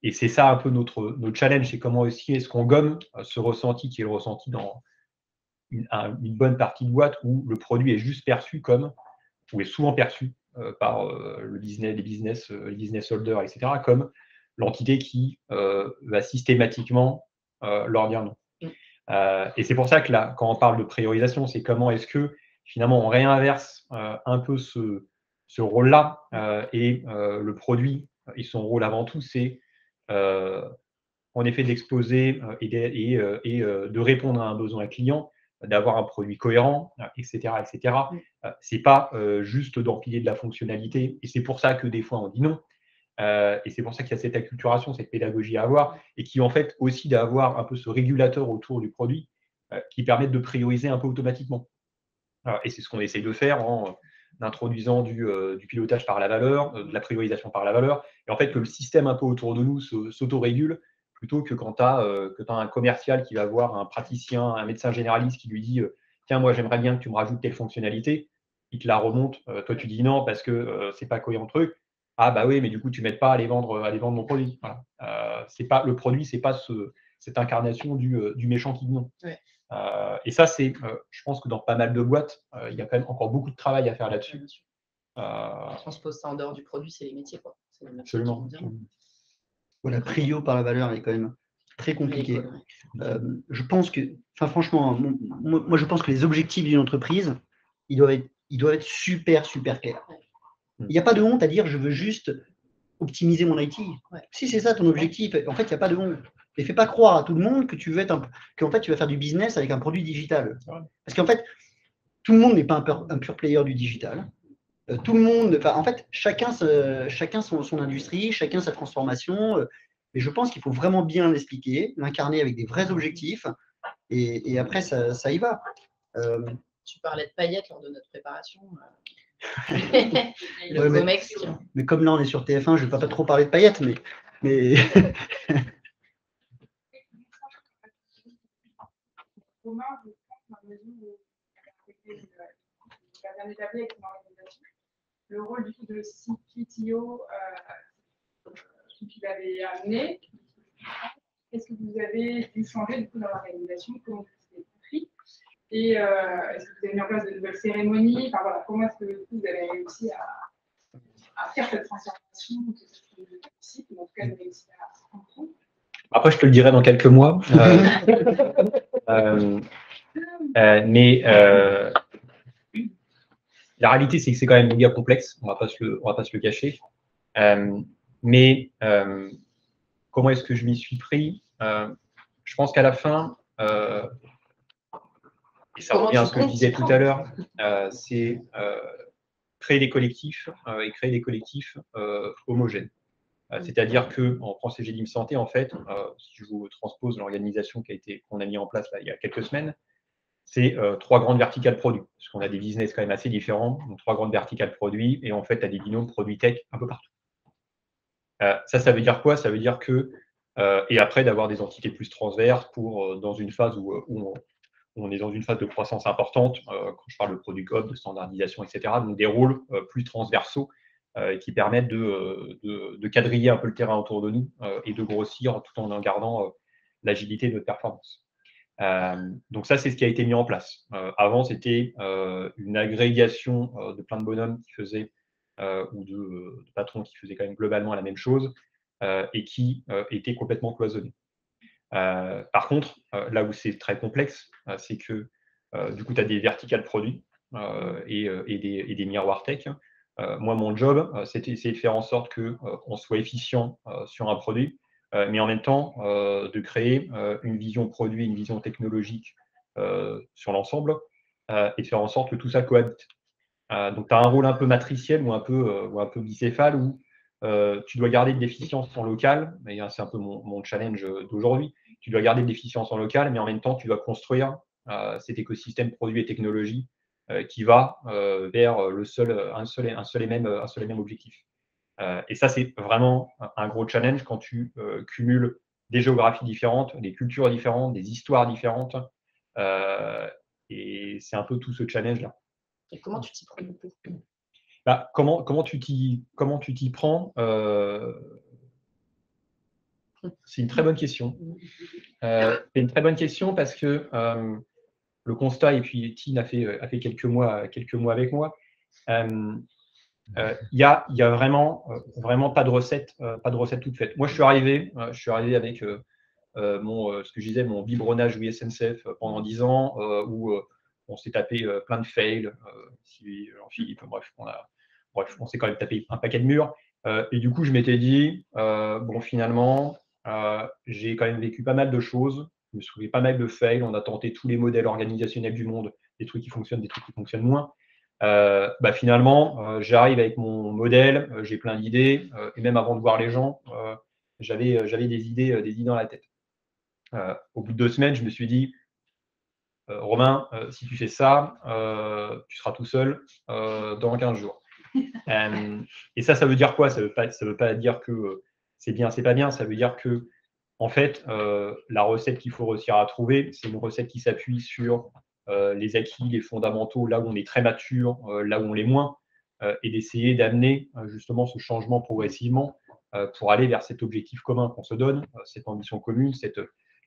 Et c'est ça un peu notre challenge, c'est comment aussi est-ce qu'on gomme ce ressenti qui est le ressenti dans une bonne partie de boîte où le produit est juste perçu comme, ou est souvent perçu par les business holders, etc., comme l'entité qui va systématiquement leur dire non. Et c'est pour ça que là, quand on parle de priorisation, c'est comment est-ce que finalement on réinverse un peu ce rôle-là et le produit et son rôle avant tout, c'est en effet d'exposer et de répondre à un besoin client, d'avoir un produit cohérent, etc. etc. C'est pas juste d'empiler de la fonctionnalité. Et c'est pour ça que des fois on dit non. Et c'est pour ça qu'il y a cette acculturation, cette pédagogie à avoir, et qui en fait aussi d'avoir un peu ce régulateur autour du produit qui permet de prioriser un peu automatiquement. Et c'est ce qu'on essaye de faire en introduisant du pilotage par la valeur, de la priorisation par la valeur, et en fait que le système un peu autour de nous s'autorégule, plutôt que quand tu as un commercial qui va voir un praticien, un médecin généraliste qui lui dit tiens, moi j'aimerais bien que tu me rajoutes telle fonctionnalité, il te la remonte, toi tu dis non parce que c'est pas cohérent le truc. Ah bah oui, mais du coup tu m'aides pas à aller vendre mon produit. Voilà. C'est pas le produit, c'est pas cette incarnation du méchant qui dit non. Ouais. Et ça, c'est, je pense que dans pas mal de boîtes, il y a quand même encore beaucoup de travail à faire là-dessus. Si on se pose ça en dehors du produit, c'est les métiers, quoi. Les métiers Absolument. Voilà, prio par la valeur est quand même très compliqué. Je pense que, enfin franchement, moi je pense que les objectifs d'une entreprise, ils doivent être super, super clairs. Il n'y a pas de honte à dire je veux juste optimiser mon IT. Ouais. Si c'est ça ton objectif, en fait, il n'y a pas de honte. Et fais pas croire à tout le monde que tu veux qu'en fait, tu vas faire du business avec un produit digital. Ouais. Parce qu'en fait, tout le monde n'est pas un pure player du digital. Tout le monde, en fait, chacun son industrie, chacun sa transformation. Et je pense qu'il faut vraiment bien l'expliquer, l'incarner avec des vrais objectifs. Et après, ça y va. Tu parlais de paillettes lors de notre préparation. Le mais comme là, on est sur TF1, je ne vais pas trop parler de paillettes, mais... Le rôle du coup de CPTO que tu l'avais amené, qu'est-ce que vous avez dû changer du coup dans l'organisation, comment vous avez compris, et est-ce que vous avez mis en place de nouvelles cérémonies, enfin voilà, comment est-ce que vous avez réussi à faire cette transformation, que ce soit réussi, ou en tout cas de réussir à comprendre. Après, je te le dirai dans quelques mois. Mais la réalité, c'est que c'est quand même méga complexe. On va pas se le cacher. Mais comment est-ce que je m'y suis pris? Je pense qu'à la fin, et ça revient à ce que je disais tout à l'heure, c'est créer des collectifs et créer des collectifs homogènes. C'est-à-dire qu'on prend CGDIM Santé, en fait, si je vous transpose l'organisation qu'on a mis en place là, il y a quelques semaines, c'est 3 grandes verticales produits, parce qu'on a des business quand même assez différents, donc 3 grandes verticales produits, et en fait, tu as des binômes produits tech un peu partout. Ça veut dire quoi? Ça veut dire que, et après, d'avoir des entités plus transverses pour, dans une phase où on est dans une phase de croissance importante, quand je parle de product code, de standardisation, etc., donc des rôles plus transversaux qui permettent de quadriller un peu le terrain autour de nous et de grossir tout en gardant l'agilité de notre performance. Donc ça, c'est ce qui a été mis en place. Avant, c'était une agrégation de plein de bonhommes qui faisaient, ou de patrons qui faisaient quand même globalement la même chose et qui étaient complètement cloisonnés. Par contre, là où c'est très complexe, c'est que du coup, tu as des verticales produits et des miroirs tech. Moi, mon job, c'était essayer de faire en sorte qu'on soit efficient sur un produit, mais en même temps, de créer une vision produit, une vision technologique sur l'ensemble et de faire en sorte que tout ça cohabite. Donc, tu as un rôle un peu matriciel ou un peu bicéphale où tu dois garder de l'efficience en local, et c'est un peu mon challenge d'aujourd'hui. Tu dois garder de l'efficience en local, mais en même temps, tu dois construire cet écosystème produit et technologie qui va vers un seul et même objectif. Et ça, c'est vraiment un gros challenge quand tu cumules des géographies différentes, des cultures différentes, des histoires différentes. Et c'est un peu tout ce challenge-là. Et comment tu t'y prends du coup? Bah, comment tu t'y prends? C'est une très bonne question. C'est une très bonne question parce que le constat, et puis Tine a fait quelques mois avec moi, il y a vraiment pas de recette toute faite. Moi, je suis arrivé avec ce que je disais, mon biberonnage SNCF pendant 10 ans, où on s'est tapé plein de fails, Jean-Philippe, on s'est quand même tapé un paquet de murs. Et du coup, je m'étais dit, bon, finalement, j'ai quand même vécu pas mal de choses, je me suis trouvé pas mal de fails, on a tenté tous les modèles organisationnels du monde, des trucs qui fonctionnent, des trucs qui fonctionnent moins. Finalement, j'arrive avec mon modèle, j'ai plein d'idées, et même avant de voir les gens, j'avais des idées dans la tête. Au bout de 2 semaines, je me suis dit, Romain, si tu fais ça, tu seras tout seul dans 15 jours. Et ça veut dire quoi? Ça veut pas dire que c'est bien, c'est pas bien. Ça veut dire que, en fait, la recette qu'il faut réussir à trouver, c'est une recette qui s'appuie sur les acquis, les fondamentaux, là où on est très mature, là où on l'est moins, et d'essayer d'amener justement ce changement progressivement pour aller vers cet objectif commun qu'on se donne, cette ambition commune, cette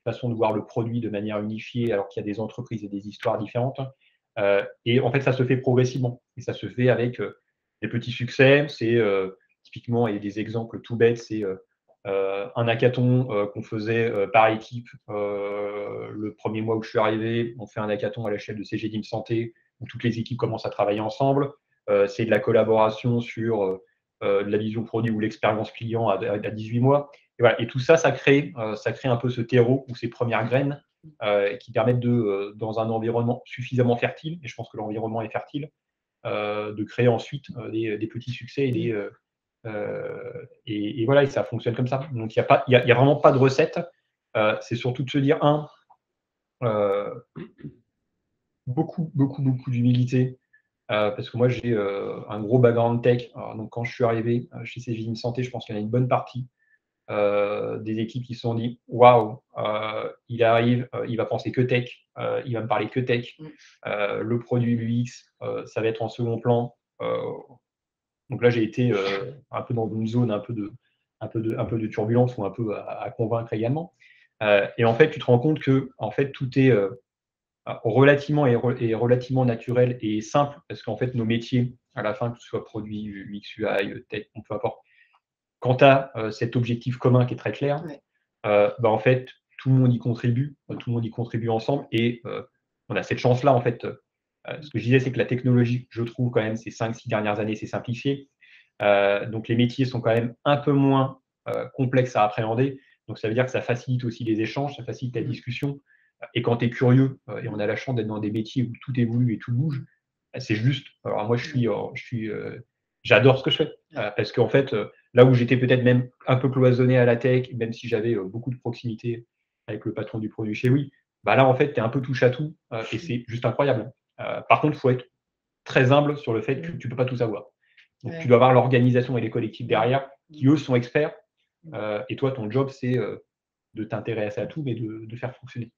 façon de voir le produit de manière unifiée alors qu'il y a des entreprises et des histoires différentes. Et en fait, ça se fait progressivement. Et ça se fait avec des petits succès. C'est typiquement, il y a des exemples tout bêtes, c'est un hackathon qu'on faisait par équipe. Le premier mois où je suis arrivé, on fait un hackathon à l'échelle de CGDIM Santé, où toutes les équipes commencent à travailler ensemble. C'est de la collaboration sur de la vision produit ou l'expérience client à 18 mois. Et, voilà. Et tout ça, ça crée un peu ce terreau ou ces premières graines qui permettent dans un environnement suffisamment fertile, et je pense que l'environnement est fertile, de créer ensuite des petits succès et voilà, et ça fonctionne comme ça. Donc, il n'y a vraiment pas de recette. C'est surtout de se dire, beaucoup d'humilité, parce que moi, j'ai un gros background tech. Alors, donc, quand je suis arrivé chez CGDIM Santé, je pense qu'il y en a une bonne partie des équipes qui se sont dit waouh, il arrive, il va penser que tech, il va me parler que tech, le produit l'UX, ça va être en second plan. Donc là, j'ai été un peu dans une zone un peu de turbulence ou un peu à convaincre également. Et en fait, tu te rends compte que en fait, tout est relativement naturel et simple, parce qu'en fait, nos métiers, à la fin, que ce soit produit, UX, UI, tech, peu importe, quand tu as cet objectif commun qui est très clair, en fait, tout le monde y contribue, ensemble, et on a cette chance-là, en fait. Ce que je disais, c'est que la technologie, je trouve quand même, ces 5-6 dernières années, c'est simplifié. Donc les métiers sont quand même un peu moins complexes à appréhender. Donc ça veut dire que ça facilite aussi les échanges, ça facilite la discussion. Et quand tu es curieux, et on a la chance d'être dans des métiers où tout évolue et tout bouge, c'est juste. Alors moi, j'adore ce que je fais. Parce qu'en fait, là où j'étais peut-être même un peu cloisonné à la tech, même si j'avais beaucoup de proximité avec le patron du produit chez Oui, là, en fait, tu es un peu touche à tout, et c'est juste incroyable. Par contre, il faut être très humble sur le fait que tu ne peux pas tout savoir. Donc, tu dois avoir l'organisation et les collectifs derrière qui, eux, sont experts. Et toi, ton job, c'est de t'intéresser à tout, mais de faire fonctionner.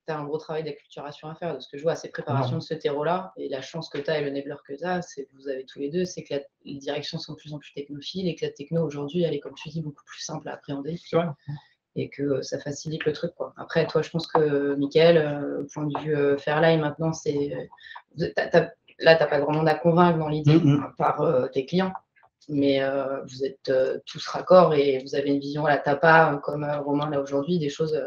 Tu as un gros travail d'acculturation à faire, de ce que je vois, ces préparations de ce terreau-là. Et la chance que tu as et le enabler que tu as, c'est que vous avez tous les deux, c'est que les directions sont de plus en plus technophiles et que la techno, aujourd'hui, elle est, comme tu dis, beaucoup plus simple à appréhender. C'est vrai. Et que ça facilite le truc, quoi. Après, toi, je pense que, Mickaël, au point de vue Fairline, maintenant, là, tu n'as pas grand monde à convaincre dans l'idée, par tes clients. Mais vous êtes tous raccords et vous avez une vision à la tapa, comme Romain là aujourd'hui, des choses.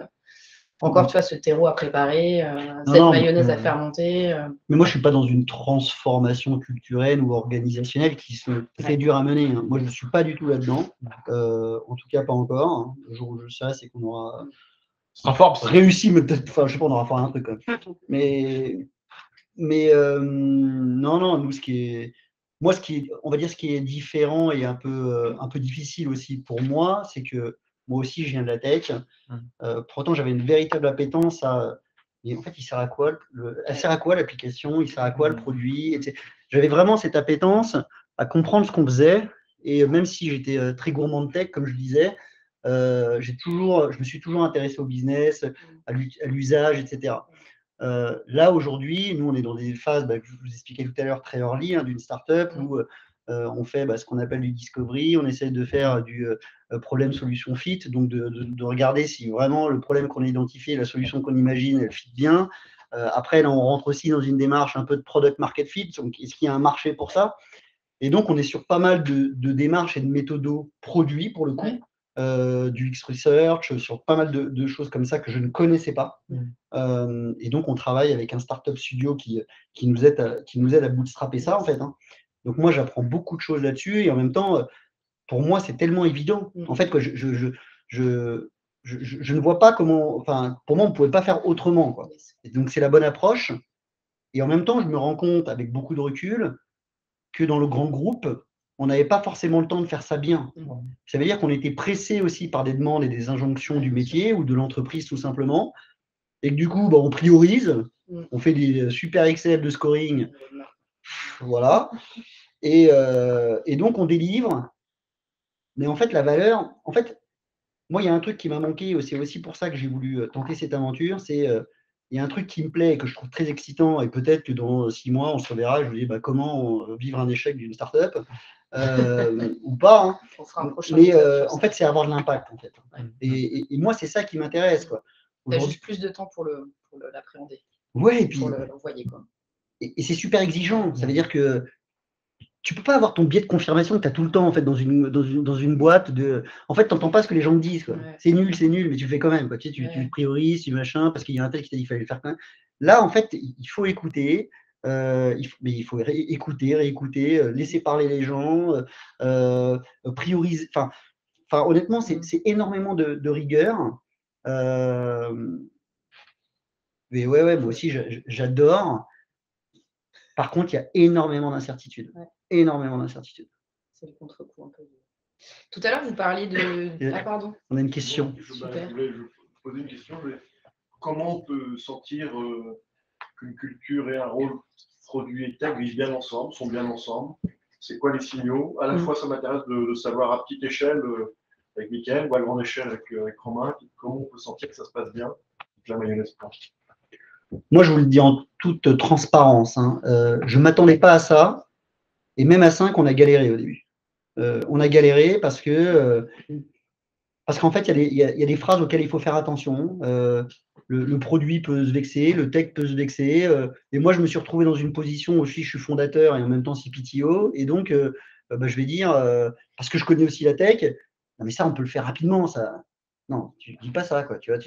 Encore, tu vois, ce terreau à préparer, cette mayonnaise à faire monter. Mais moi, je ne suis pas dans une transformation culturelle ou organisationnelle qui sont très dures à mener. Hein. Moi, je ne suis pas du tout là-dedans. En tout cas, pas encore. Hein. Le jour où je serai, c'est qu'on aura réussi, mais peut-être, enfin, je sais pas, on aura fait un truc. Mais non, nous, on va dire ce qui est différent et un peu difficile aussi pour moi, c'est que moi aussi, je viens de la tech. Pourtant, j'avais une véritable appétence à. Et en fait, il sert à quoi elle sert à quoi l'application? Il sert à quoi le produit? J'avais vraiment cette appétence à comprendre ce qu'on faisait. Et même si j'étais très gourmand de tech, comme je disais, je me suis toujours intéressé au business, à l'usage, etc. Là, aujourd'hui, nous, on est dans des phases, que je vous expliquais tout à l'heure, très early, d'une startup où on fait ce qu'on appelle du discovery, on essaie de faire du problème-solution fit, donc de regarder si vraiment le problème qu'on a identifié, la solution qu'on imagine, elle fit bien. Après, là, on rentre aussi dans une démarche un peu de product market fit, donc est-ce qu'il y a un marché pour ça? Et donc, on est sur pas mal de démarches et de méthodos produits, pour le coup, du X-Research, sur pas mal de choses comme ça que je ne connaissais pas. Et donc, on travaille avec un startup studio qui nous aide à bootstrapper ça, en fait. Donc, moi, j'apprends beaucoup de choses là-dessus. Et en même temps, pour moi, c'est tellement évident. En fait, que je ne vois pas comment… Enfin, pour moi, on ne pouvait pas faire autrement, quoi. Et donc, c'est la bonne approche. Et en même temps, je me rends compte, avec beaucoup de recul, que dans le grand groupe, on n'avait pas forcément le temps de faire ça bien. Ça veut dire qu'on était pressé aussi par des demandes et des injonctions du métier ou de l'entreprise tout simplement, et que du coup, on priorise, on fait des super Excel de scoring, voilà, et donc on délivre, mais en fait, la valeur, en fait, moi, il y a un truc qui m'a manqué, c'est aussi pour ça que j'ai voulu tenter cette aventure, c'est il y a un truc qui me plaît et que je trouve très excitant, et peut-être que dans 6 mois, on se reverra, je vous dis comment vivre un échec d'une startup, ou pas. Mais en fait, c'est avoir de l'impact, en fait. Et moi, c'est ça qui m'intéresse, quoi. Tu as juste plus de temps pour l'appréhender. Ouais, et puis. Pour l'envoyer, quoi. Et c'est super exigeant. Ça veut dire que tu peux pas avoir ton biais de confirmation que tu as tout le temps en fait dans une boîte de. En fait, tu n'entends pas ce que les gens te disent. Ouais. C'est nul, mais tu le fais quand même. Quoi. Tu le priorises, tu machin, parce qu'il y a un tel qui t'a dit qu'il fallait le faire quand même. Là, en fait, il faut écouter. Il faut écouter, réécouter, laisser parler les gens, prioriser. Enfin, honnêtement, c'est énormément de rigueur. Mais ouais, moi aussi, j'adore. Par contre, il y a énormément d'incertitudes. Ouais. Énormément d'incertitudes. C'est le contre-coup un peu. Tout à l'heure, vous parliez de… Ah, pardon. On a une question. Je voulais poser une question. Comment on peut sentir qu'une culture et un rôle produit et tech vivent bien ensemble, sont bien ensemble? C'est quoi les signaux? À la fois, ça m'intéresse de savoir à petite échelle avec Mickaël ou à grande échelle avec Romain, comment on peut sentir que ça se passe bien, que la mayonnaise planche. Moi, je vous le dis en toute transparence, je ne m'attendais pas à ça, et même à 5, on a galéré au début. On a galéré parce qu'en fait, il y a des phrases auxquelles il faut faire attention. Le produit peut se vexer, le tech peut se vexer, et moi, je me suis retrouvé dans une position où je suis fondateur et en même temps CPTO, et donc, je vais dire, parce que je connais aussi la tech, non mais ça, on peut le faire rapidement, ça. Non, tu ne dis pas ça, quoi. Tu vois,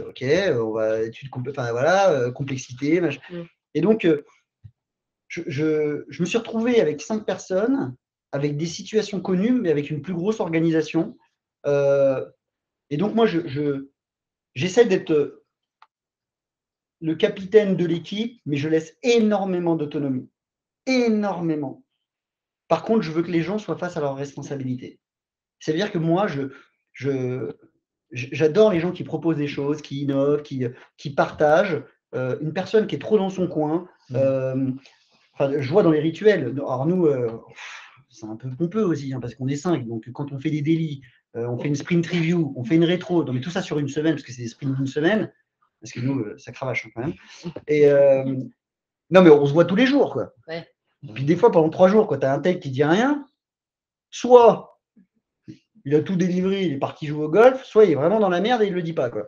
ok, on va étude, complexité, machin. Et donc, je me suis retrouvé avec 5 personnes, avec des situations connues, mais avec une plus grosse organisation. Et donc, moi, j'essaie d'être le capitaine de l'équipe, mais je laisse énormément d'autonomie. Énormément. Par contre, je veux que les gens soient face à leurs responsabilités. C'est-à-dire que moi, j'adore les gens qui proposent des choses, qui innovent, qui partagent. Une personne qui est trop dans son coin, je vois dans les rituels. Alors nous, c'est un peu pompeux aussi, parce qu'on est 5. Donc quand on fait des délits, on fait une sprint review, on fait une rétro, mais tout ça sur une semaine, parce que c'est des sprints d'une semaine, parce que nous, ça cravache quand même. Et non, mais on se voit tous les jours, quoi. Ouais. Et puis des fois, pendant 3 jours, quand tu as un tech qui dit rien, soit il a tout délivré, il est parti jouer au golf, soit il est vraiment dans la merde et il ne le dit pas, quoi.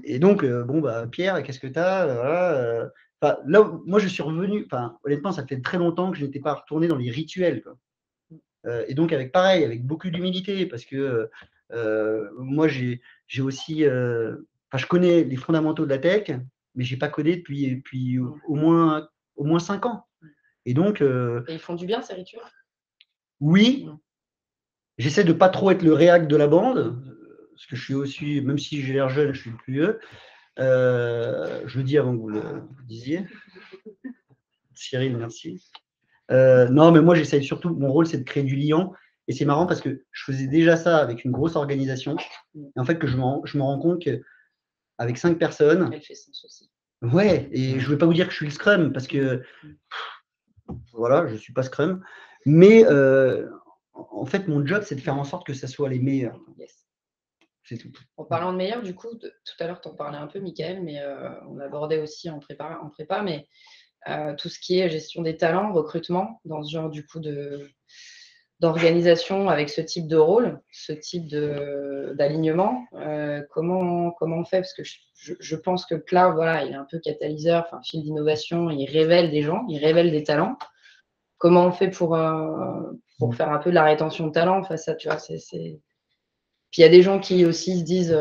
Et donc, Pierre, qu'est-ce que tu as là, moi, je suis revenu, honnêtement, ça fait très longtemps que je n'étais pas retourné dans les rituels, quoi. Et donc, avec beaucoup d'humilité, parce que moi, j'ai aussi, je connais les fondamentaux de la tech, mais je n'ai pas codé depuis au moins 5 ans. Et donc… Et ils font du bien, ces rituels? Oui. J'essaie de ne pas trop être le réac de la bande, parce que je suis aussi, même si j'ai l'air jeune, je suis le plus vieux. Je le dis avant que vous le disiez. Cyril, merci. Non, mais moi, j'essaie surtout, mon rôle, c'est de créer du lien. Et c'est marrant parce que je faisais déjà ça avec une grosse organisation. Et en fait, que je me rends compte qu'avec 5 personnes… Elle fait sens aussi. Ouais, et je ne vais pas vous dire que je suis le Scrum, parce que, voilà, je ne suis pas Scrum. Mais en fait, mon job, c'est de faire en sorte que ça soit les meilleurs. Yes. C'est tout. En parlant de meilleurs, du coup, tout à l'heure, tu en parlais un peu, Mickaël, mais on abordait aussi en prépa, mais tout ce qui est gestion des talents, recrutement, dans ce genre du coup d'organisation avec ce type de rôle, ce type d'alignement. Comment on fait? Parce que je pense que le cloud, voilà, il est un peu catalyseur, enfin, fil d'innovation, il révèle des gens, il révèle des talents. Comment on fait pour faire un peu de la rétention de talent face à, tu vois, Puis il y a des gens qui aussi se disent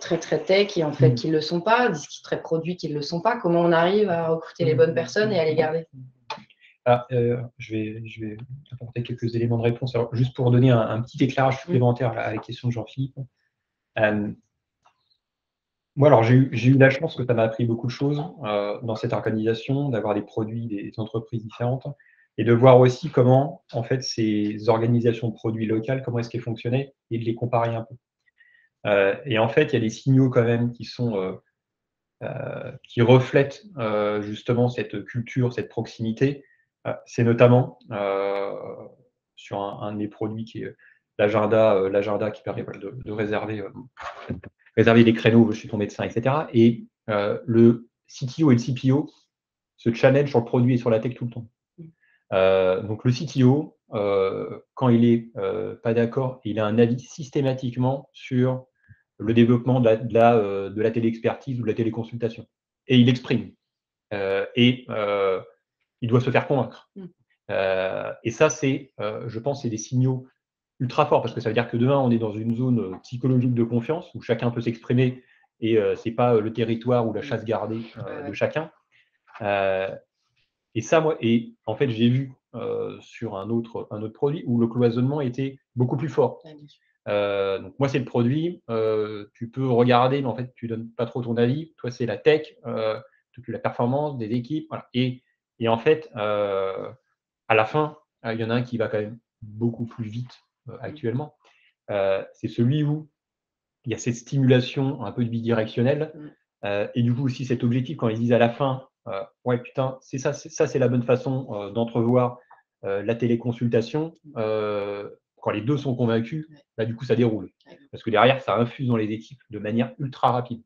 très très tech et en fait qui ne le sont pas, disent qu'ils sont très produits, qui ne le sont pas. Comment on arrive à recruter les bonnes personnes et à les garder? Je vais apporter quelques éléments de réponse. Alors, juste pour donner un petit éclairage supplémentaire à la question de Jean-Philippe. Moi, alors, j'ai eu la chance que ça m'a appris beaucoup de choses dans cette organisation, d'avoir des produits des entreprises différentes et de voir aussi comment, en fait, ces organisations de produits locales, comment est-ce qu'elles fonctionnaient et de les comparer un peu. Et en fait, il y a des signaux quand même qui reflètent justement cette culture, cette proximité. C'est notamment sur un de mes produits qui est l'agenda qui permet de réserver des créneaux, je suis ton médecin, etc. Et le CTO et le CPO se challenge sur le produit et sur la tech tout le temps. Donc le CTO, quand il n'est pas d'accord, il a un avis systématiquement sur le développement de la téléexpertise ou de la téléconsultation. Et il l'exprime. Il doit se faire convaincre. Et ça, je pense, c'est des signaux ultra forts, parce que ça veut dire que demain, on est dans une zone psychologique de confiance où chacun peut s'exprimer et c'est pas le territoire ou la chasse gardée de chacun. Et ça, moi, en fait, j'ai vu sur un autre produit où le cloisonnement était beaucoup plus fort. Donc moi, c'est le produit. Tu peux regarder, mais en fait, tu donnes pas trop ton avis. Toi, c'est la tech, la performance des équipes. Voilà. Et en fait, à la fin, il y en a un qui va quand même beaucoup plus vite actuellement. C'est celui où il y a cette stimulation un peu bidirectionnelle. Et du coup, aussi cet objectif, quand ils disent à la fin, ouais, putain, c'est ça, c'est la bonne façon d'entrevoir la téléconsultation. Quand les deux sont convaincus, là, du coup, ça déroule. Parce que derrière, ça infuse dans les équipes de manière ultra rapide.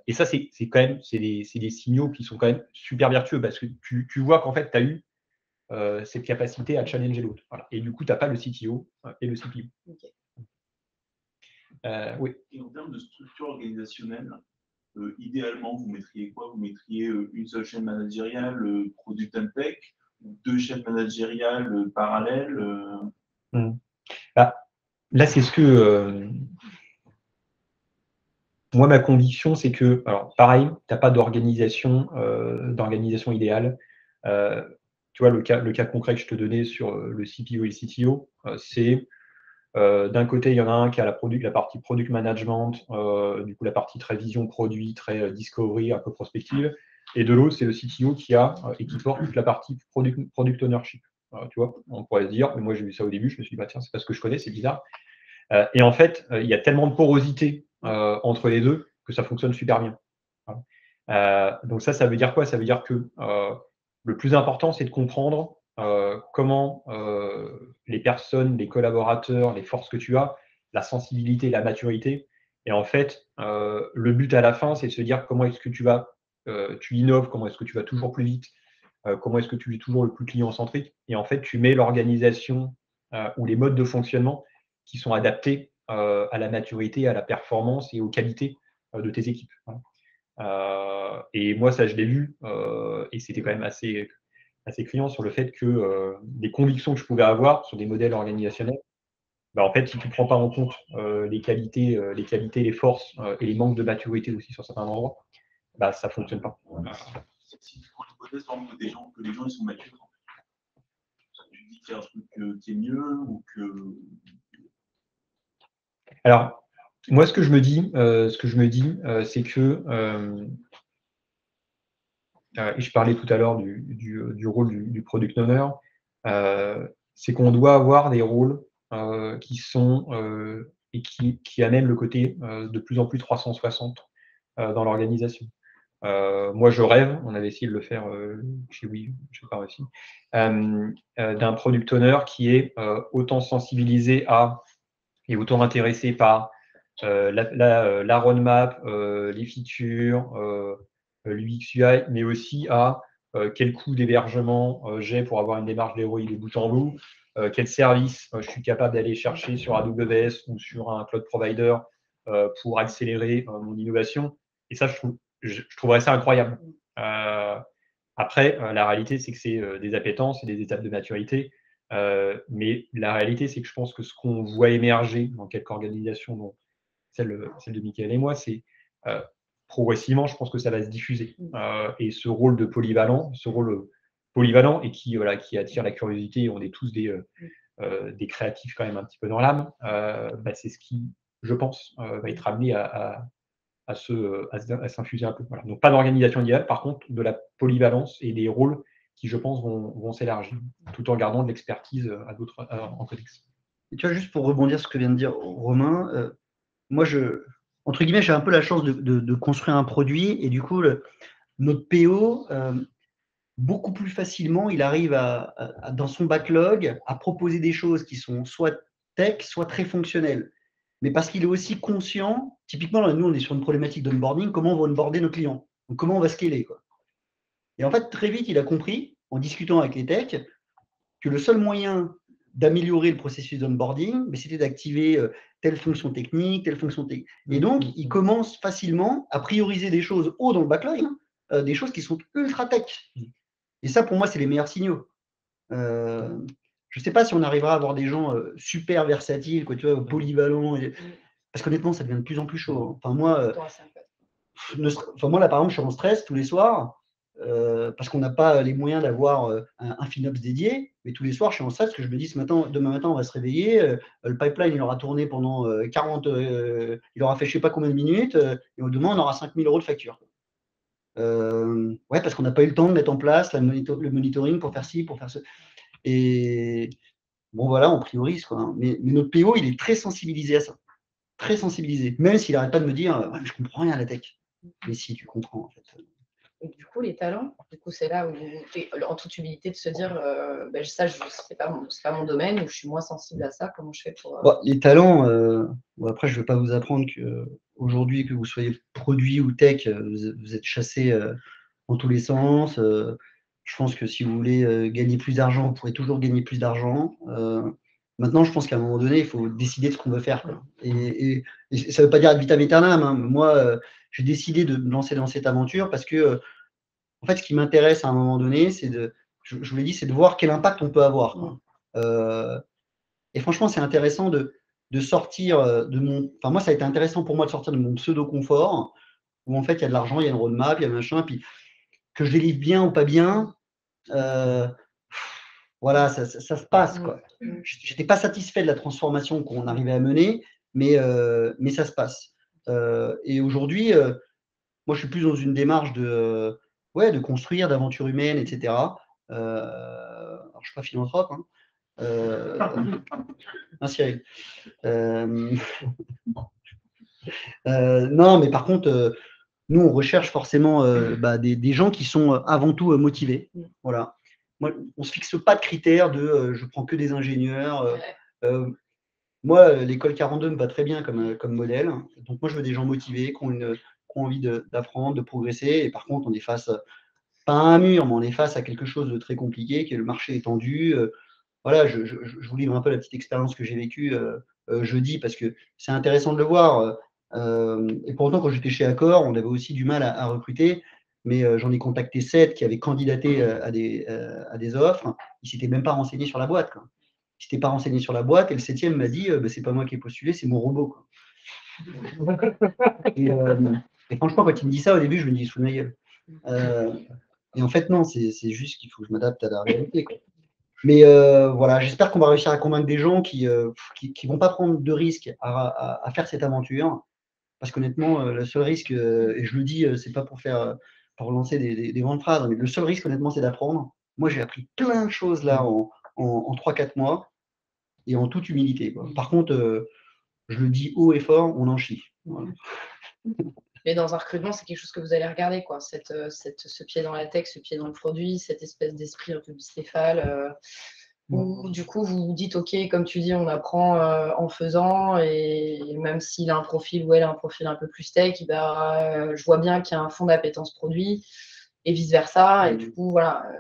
Et ça, c'est quand même des signaux qui sont quand même super vertueux parce que tu vois qu'en fait, tu as eu cette capacité à challenger l'autre. Voilà. Et du coup, tu n'as pas le CTO et le CPO. Okay. Oui. Et en termes de structure organisationnelle, idéalement, vous mettriez quoi? Vous mettriez une seule chaîne managériale, Product and Tech, ou deux chaînes managériales parallèles Là, c'est ce que... moi, ma conviction, c'est que, alors pareil, tu n'as pas d'organisation idéale. Tu vois, le cas concret que je te donnais sur le CPO et le CTO, c'est d'un côté, il y en a un qui a la partie product management, du coup la partie très vision produit, très discovery, un peu prospective, et de l'autre, c'est le CTO qui a et qui porte toute la partie product ownership. Tu vois, on pourrait se dire, mais moi j'ai vu ça au début, je me suis dit, bah tiens, c'est pas ce que je connais, c'est bizarre. Et en fait, il y a tellement de porosité entre les deux que ça fonctionne super bien. Donc ça veut dire quoi? Ça veut dire que le plus important, c'est de comprendre comment les personnes, les collaborateurs, les forces que tu as, la sensibilité, la maturité. Et en fait, le but à la fin, c'est de se dire comment est-ce que tu innoves, comment est-ce que tu vas toujours plus vite, comment est-ce que tu es toujours le plus client-centrique. Et en fait, tu mets l'organisation ou les modes de fonctionnement qui sont adaptés à la maturité, à la performance et aux qualités de tes équipes. Et moi, ça, je l'ai vu, et c'était quand même assez criant sur le fait que les convictions que je pouvais avoir sur des modèles organisationnels, bah, en fait, si tu ne prends pas en compte les qualités, les forces et les manques de maturité aussi sur certains endroits, bah, ça ne fonctionne pas. Si tu prends l'hypothèse, par exemple, que les gens ils sont matures, tu dis qu'il y a un truc qui est mieux ou que... Alors, moi, ce que je me dis, c'est que, et je parlais tout à l'heure du rôle du product owner, c'est qu'on doit avoir des rôles qui sont et qui amènent le côté de plus en plus 360 dans l'organisation. Moi, je rêve, on avait essayé de le faire chez Wii, je ne sais pas réussi, d'un product owner qui est autant sensibilisé et autant intéressé par la roadmap, les features, l'UX UI, mais aussi à quel coût d'hébergement j'ai pour avoir une démarche d'ROI de bout en bout, quel service je suis capable d'aller chercher sur AWS ou sur un cloud provider pour accélérer mon innovation. Et ça, je trouverais ça incroyable. Après, la réalité, c'est que c'est des appétences et des étapes de maturité. Mais la réalité, c'est que je pense que ce qu'on voit émerger dans quelques organisations, dont celle de Mickaël et moi, c'est progressivement, je pense que ça va se diffuser. Et ce rôle polyvalent et qui attire la curiosité, on est tous des créatifs quand même un petit peu dans l'âme, c'est ce qui, je pense, va être amené à s'infuser un peu. Voilà. Donc pas d'organisation idéale, par contre de la polyvalence et des rôles qui, je pense, vont s'élargir, tout en gardant de l'expertise en codex. Et tu vois, juste pour rebondir sur ce que vient de dire Romain, moi, entre guillemets, j'ai un peu la chance de construire un produit, et du coup, notre PO, beaucoup plus facilement, il arrive dans son backlog à proposer des choses qui sont soit tech, soit très fonctionnelles. Mais parce qu'il est aussi conscient, typiquement, là, nous, on est sur une problématique d'onboarding, comment on va onboarder nos clients, donc comment on va scaler, quoi. Et en fait, très vite, il a compris, en discutant avec les techs, que le seul moyen d'améliorer le processus d'onboarding, c'était d'activer telle fonction technique, telle fonction technique. Et donc, il commence facilement à prioriser des choses haut dans le backlog, des choses qui sont ultra tech. Et ça, pour moi, c'est les meilleurs signaux. Je ne sais pas si on arrivera à avoir des gens super versatiles, quoi, tu vois, polyvalents. Parce qu'honnêtement, ça devient de plus en plus chaud. Enfin, moi, là, par exemple, je suis en stress tous les soirs. Parce qu'on n'a pas les moyens d'avoir un FinOps dédié, mais tous les soirs, je suis en stress parce que je me dis, demain matin, on va se réveiller, le pipeline, il aura tourné pendant 40, il aura fait je ne sais pas combien de minutes, et demain, on aura 5 000 € de facture. Parce qu'on n'a pas eu le temps de mettre en place le monitoring pour faire ci, pour faire ça. Et bon, voilà, on priorise, quoi. Mais notre PO, il est très sensibilisé à ça. Très sensibilisé. Même s'il n'arrête pas de me dire, je ne comprends rien à la tech. Mais si, tu comprends, en fait. Et du coup, les talents, c'est là où, en toute humilité, de se dire, ça, c'est pas mon domaine, ou je suis moins sensible à ça, comment je fais pour… Les talents, après, je ne vais pas vous apprendre qu'aujourd'hui, que vous soyez produit ou tech, vous êtes chassé dans tous les sens. Je pense que si vous voulez gagner plus d'argent, vous pourrez toujours gagner plus d'argent. Maintenant, je pense qu'à un moment donné, il faut décider de ce qu'on veut faire, quoi. Et ça ne veut pas dire ad vitam aeternam, hein. Moi, j'ai décidé de me lancer dans cette aventure parce que, en fait, ce qui m'intéresse à un moment donné, je vous l'ai dit, c'est de voir quel impact on peut avoir, quoi. Et franchement, c'est intéressant de sortir de mon… Enfin, moi, ça a été intéressant pour moi de sortir de mon pseudo-confort, où en fait, il y a de l'argent, il y a une roadmap, il y a machin, puis que je délivre bien ou pas bien, voilà, ça se passe, quoi. Je n'étais pas satisfait de la transformation qu'on arrivait à mener, mais ça se passe. Et aujourd'hui, moi, je suis plus dans une démarche de construire, d'aventure humaine, etc. Alors, je ne suis pas philanthrope, hein. Cyril. Non, mais par contre, nous, on recherche forcément des gens qui sont avant tout motivés. Voilà. Moi, on ne se fixe pas de critères de je prends que des ingénieurs. Moi, l'école 42 me va très bien comme modèle. Donc, moi, je veux des gens motivés, qui ont envie d'apprendre, de progresser. Et par contre, on est face, pas à un mur, mais on est face à quelque chose de très compliqué, qui est le marché étendu. Voilà, je vous livre un peu la petite expérience que j'ai vécue jeudi, parce que c'est intéressant de le voir. Et pourtant, quand j'étais chez Accor, on avait aussi du mal à recruter, mais j'en ai contacté 7 qui avaient candidaté à des offres. Ils ne s'étaient même pas renseignés sur la boîte, quoi. Ils ne s'étaient pas renseignés sur la boîte, et le 7e m'a dit c'est pas moi qui ai postulé, c'est mon robot, quoi. Et franchement, quand il me dit ça, au début, je me dis sous ma gueule. Et en fait, non, c'est juste qu'il faut que je m'adapte à la réalité, quoi. Mais voilà, j'espère qu'on va réussir à convaincre des gens qui vont pas prendre de risques à faire cette aventure. Parce qu'honnêtement, le seul risque, et je le dis, c'est pas pour lancer des grandes phrases, mais le seul risque, honnêtement, c'est d'apprendre. Moi, j'ai appris plein de choses là en 3-4 mois, et en toute humilité, quoi. Par contre, je le dis haut et fort, on en chie. Voilà. Mais dans un recrutement, c'est quelque chose que vous allez regarder, quoi. Ce pied dans la tech, ce pied dans le produit, cette espèce d'esprit un peu bicéphale. Où du coup, vous vous dites, OK, comme tu dis, on apprend en faisant, et même s'il a un profil ou elle a un profil un peu plus tech, je vois bien qu'il y a un fond d'appétence produit. et vice-versa. Et du coup, voilà,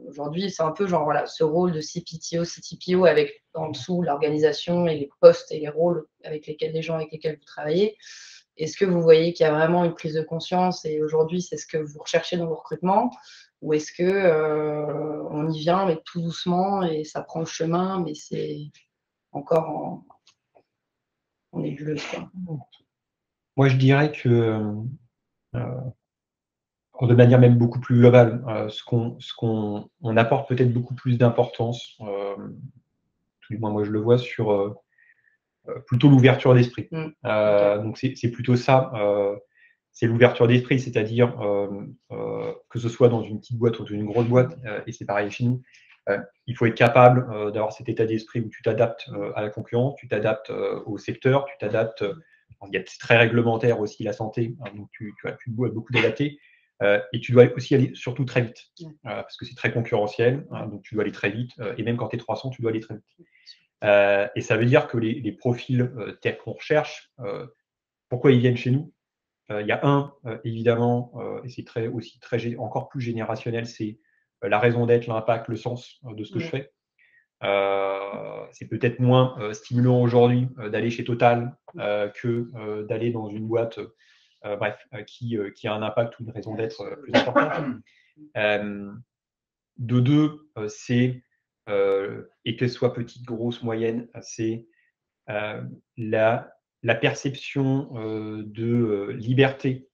aujourd'hui, c'est un peu genre voilà, ce rôle de CPTO, CTPO avec en dessous l'organisation et les postes et les rôles avec les gens avec lesquels vous travaillez. Est-ce que vous voyez qu'il y a vraiment une prise de conscience et aujourd'hui, c'est ce que vous recherchez dans vos recrutements? Ou est-ce que on y vient, mais tout doucement et ça prend le chemin, mais c'est encore en nébuleuse, quoi. Moi, je dirais que de manière même beaucoup plus globale, on apporte peut-être beaucoup plus d'importance, tout du moins moi je le vois, sur plutôt l'ouverture d'esprit. Donc c'est plutôt ça, c'est l'ouverture d'esprit, c'est-à-dire que ce soit dans une petite boîte ou dans une grosse boîte, et c'est pareil chez nous, il faut être capable d'avoir cet état d'esprit où tu t'adaptes à la concurrence, tu t'adaptes au secteur, tu t'adaptes. C'est très réglementaire aussi la santé, donc tu dois beaucoup t'adapter. Et tu dois aussi aller surtout très vite, parce que c'est très concurrentiel, donc tu dois aller très vite, et même quand tu es 300, tu dois aller très vite. Et ça veut dire que les profils tech qu'on recherche, pourquoi ils viennent chez nous? Il y a évidemment, et c'est encore plus générationnel, c'est la raison d'être, l'impact, le sens de ce que je fais. C'est peut-être moins stimulant aujourd'hui d'aller chez Total que d'aller dans une boîte qui a un impact ou une raison d'être plus importante. De deux, c'est, et qu'elle soit petite, grosse, moyenne, c'est la perception de liberté.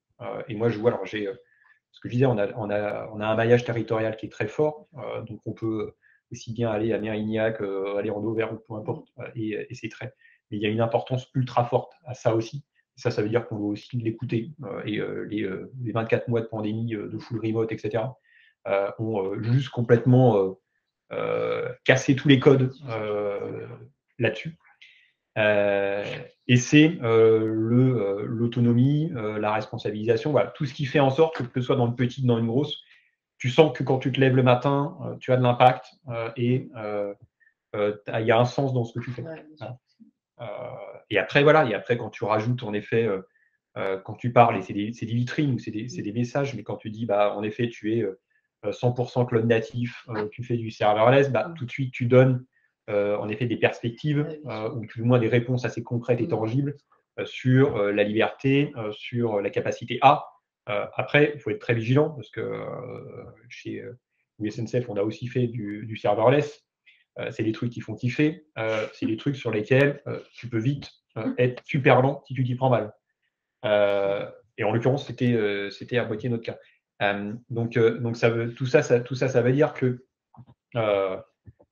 Et moi, je vois, alors ce que je disais, on a un maillage territorial qui est très fort, donc on peut aussi bien aller à Mérignac, aller en Auvergne, ou peu importe, et c'est très. Mais il y a une importance ultra forte à ça aussi. Ça veut dire qu'on doit aussi l'écouter. Et les 24 mois de pandémie, de full remote, etc., ont juste complètement cassé tous les codes là-dessus. Et c'est l'autonomie, la responsabilisation, voilà, tout ce qui fait en sorte que ce soit dans le petit, dans une grosse, tu sens que quand tu te lèves le matin, tu as de l'impact et il y a un sens dans ce que tu fais. Et après, voilà, et après quand tu rajoutes en effet, quand tu parles, et c'est des vitrines ou c'est des messages, mais quand tu dis, en effet, tu es 100% cloud natif, tu fais du serverless, tout de suite, tu donnes en effet des perspectives ou tout du moins des réponses assez concrètes et tangibles sur la liberté, sur la capacité à. Après, il faut être très vigilant parce que chez SNCF, on a aussi fait du serverless. C'est des trucs qui font kiffer. C'est des trucs sur lesquels tu peux vite être super lent si tu t'y prends mal. Et en l'occurrence, c'était à moitié notre cas. Donc tout ça, ça veut dire que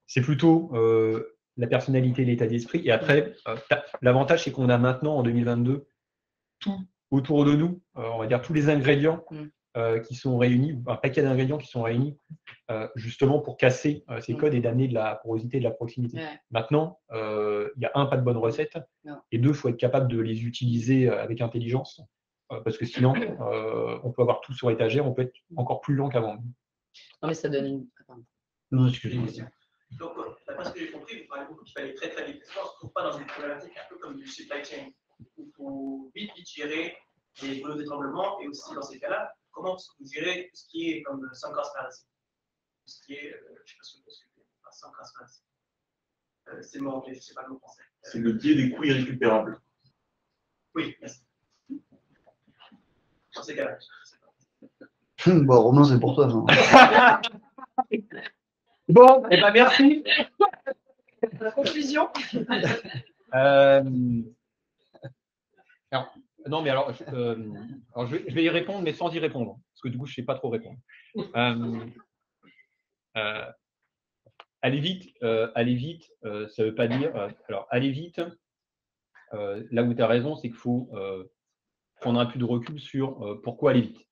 c'est plutôt la personnalité, l'état d'esprit. Et après, l'avantage, c'est qu'on a maintenant, en 2022, tout autour de nous, on va dire tous les ingrédients qui sont réunis, un paquet d'ingrédients qui sont réunis justement pour casser ces codes et d'amener de la porosité, de la proximité. Maintenant, il y a pas de bonne recette, et deux, il faut être capable de les utiliser avec intelligence, parce que sinon, on peut avoir tout sur étagère, on peut être encore plus lent qu'avant. Non, mais ça donne une. Non, excusez-moi. Donc, d'après ce que j'ai compris, vous parlez beaucoup qu'il fallait très très vite. Est-ce qu'on ne se trouve pas dans une problématique un peu comme du supply chain, où il faut vite gérer les rouleaux d'étranglement, et aussi dans ces cas-là, comment vous gérez tout ce qui est comme sans transparency, tout ce qui est, je ne sais pas ce que c'est, sans transparency. C'est le mot anglais, je ne sais pas le mot français. C'est le biais des coûts irrécupérables. Oui, merci. Dans ces cas-là, Bon, Romain, c'est pour toi. Bon, et merci. La conclusion. Je vais y répondre, mais sans y répondre, parce que du coup, je ne sais pas trop répondre. Aller vite, ça ne veut pas dire. Alors, aller vite, là où tu as raison, c'est qu'il faut prendre un peu de recul sur pourquoi aller vite.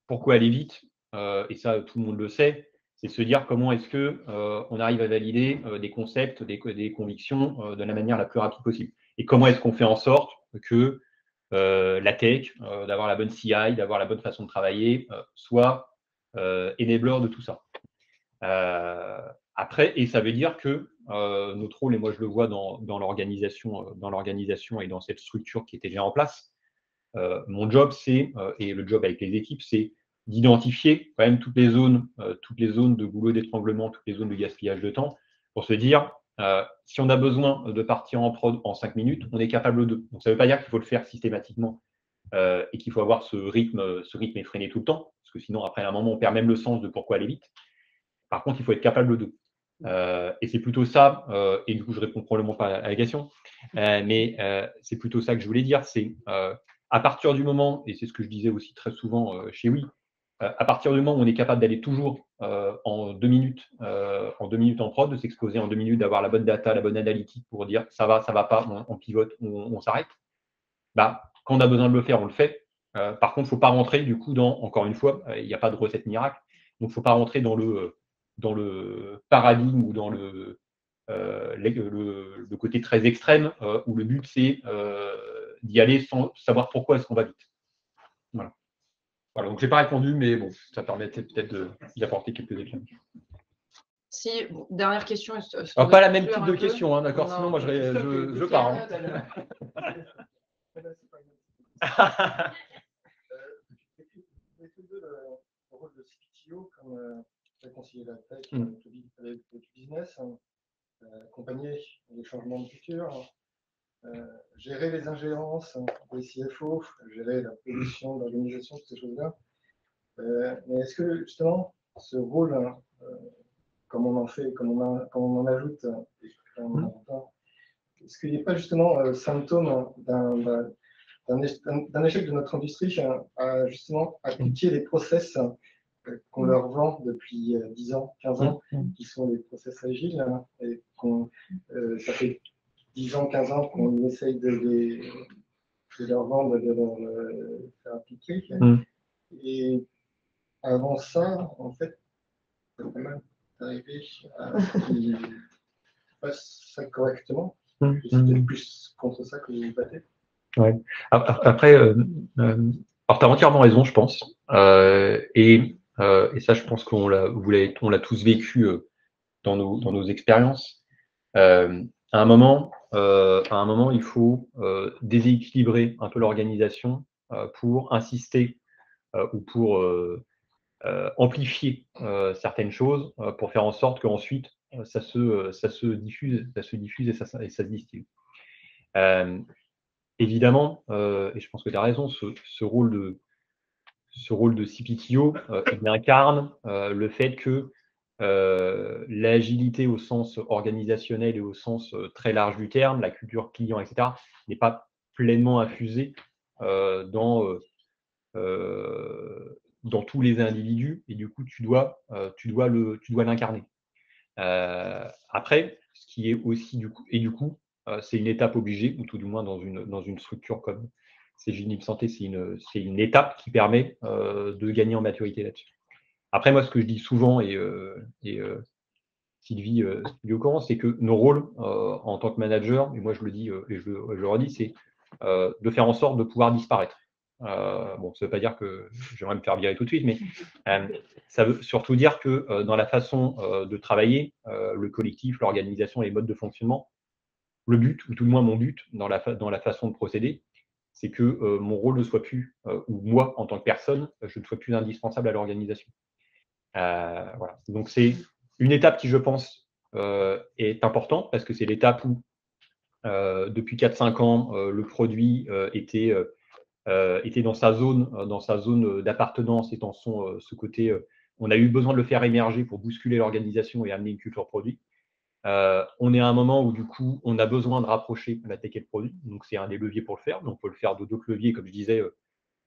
Pourquoi aller vite, et ça, tout le monde le sait, c'est se dire comment est-ce qu'on arrive à valider des concepts, des convictions de la manière la plus rapide possible. Et comment est-ce qu'on fait en sorte que la tech, d'avoir la bonne CI, d'avoir la bonne façon de travailler, soit enabler de tout ça. Après, et ça veut dire que notre rôle, et moi je le vois dans l'organisation et dans cette structure qui était déjà en place, mon job, et le job avec les équipes, c'est d'identifier quand même toutes les zones de goulot d'étranglement, toutes les zones de gaspillage de temps, pour se dire, si on a besoin de partir en prod en 5 minutes, on est capable de. Donc, ça ne veut pas dire qu'il faut le faire systématiquement et qu'il faut avoir ce rythme effréné tout le temps, parce que sinon, après, à un moment, on perd même le sens de pourquoi aller vite. Par contre, il faut être capable de. Et c'est plutôt ça, et du coup, je réponds probablement pas à la question, mais c'est plutôt ça que je voulais dire, c'est à partir du moment, et c'est ce que je disais aussi très souvent chez Oui, à partir du moment où on est capable d'aller toujours en 2 minutes en prod, de s'exposer en 2 minutes, d'avoir la bonne data, la bonne analytique pour dire ça va pas, on pivote, on s'arrête, bah, quand on a besoin de le faire, on le fait. Par contre, il ne faut pas rentrer du coup encore une fois, il n'y a pas de recette miracle, donc il ne faut pas rentrer dans le paradigme ou dans le côté très extrême où le but c'est d'y aller sans savoir pourquoi est-ce qu'on va vite. Voilà. Donc je n'ai pas répondu, mais bon, ça permettait peut-être d'y apporter quelques éclairages. Si, dernière question. Pas la même type de question, hein, d'accord? Sinon, moi, je pars. Hein. Le rôle de CPTO comme conseiller de la tech, du business, accompagner les changements de culture, gérer les ingérences des CFO, gérer la pollution, l'organisation, toutes ces choses-là. Mais est-ce que justement ce rôle, comme on en ajoute, est-ce qu'il n'est pas justement symptôme d'un échec de notre industrie à justement appliquer les process qu'on leur vend depuis 10 ans, 15 ans, qui sont les process agiles, et ça fait 10 ans, 15 ans qu'on essaye de leur vendre, de leur faire appliquer. Et avant ça, en fait, c'est quand même d'arriver à faire ça correctement. C'est plus contre ça que vous vous battez. Ouais. Après, alors tu as entièrement raison, je pense. Et ça, je pense qu'on l'a tous vécu dans nos expériences. À un moment, il faut déséquilibrer un peu l'organisation pour insister ou pour amplifier certaines choses pour faire en sorte qu'ensuite ça se diffuse et ça se distille. Évidemment, et je pense que tu as raison, ce rôle de CPTO, il incarne le fait que l'agilité au sens organisationnel et au sens très large du terme, la culture client, etc., n'est pas pleinement infusée dans tous les individus, et du coup, tu dois l'incarner. Après, ce qui est aussi du coup, c'est une étape obligée, ou tout du moins dans une structure comme CGNIP Santé, c'est une étape qui permet de gagner en maturité là-dessus. Après, moi, ce que je dis souvent, et Sylvie au courant, c'est que nos rôles en tant que manager, et moi je le dis et je le redis, c'est de faire en sorte de pouvoir disparaître. Bon, ça ne veut pas dire que j'aimerais me faire virer tout de suite, mais ça veut surtout dire que dans la façon de travailler, le collectif, l'organisation et les modes de fonctionnement, le but, ou tout le moins mon but dans la façon de procéder, c'est que mon rôle ne soit plus, ou moi en tant que personne, je ne sois plus indispensable à l'organisation. Voilà. Donc c'est une étape qui, je pense, est importante parce que c'est l'étape où, depuis 4-5 ans, le produit était dans sa zone d'appartenance et dans ce côté, on a eu besoin de le faire émerger pour bousculer l'organisation et amener une culture produit. On est à un moment où, du coup, on a besoin de rapprocher la tech et le produit. Donc, c'est un des leviers pour le faire. Donc, on peut le faire d'autres leviers, comme je disais,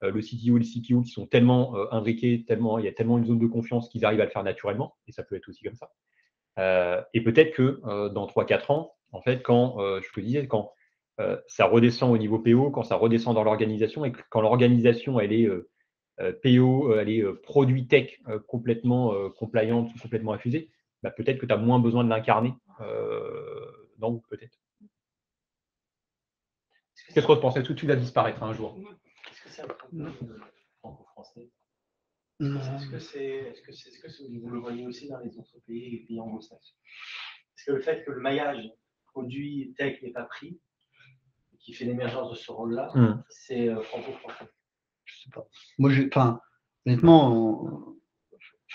le CTO et le CPO qui sont tellement imbriqués, il y a tellement une zone de confiance qu'ils arrivent à le faire naturellement. Et ça peut être aussi comme ça. Et peut-être que dans 3-4 ans, en fait, quand, je te disais, quand ça redescend au niveau PO, quand ça redescend dans l'organisation et quand l'organisation, elle est PO, elle est produit tech complètement compliant, complètement infusée, bah, peut-être que tu as moins besoin de l'incarner. Non, peut-être. Qu'est-ce que tu pensais? Tout de suite à disparaître un jour. Est-ce que c'est un problème franco-français? Est-ce que vous le voyez aussi dans les autres pays anglo-saxons? Est-ce que le fait que le maillage produit tech n'est pas pris, qui fait l'émergence de ce rôle-là, c'est franco-français? Je sais pas. Moi, honnêtement,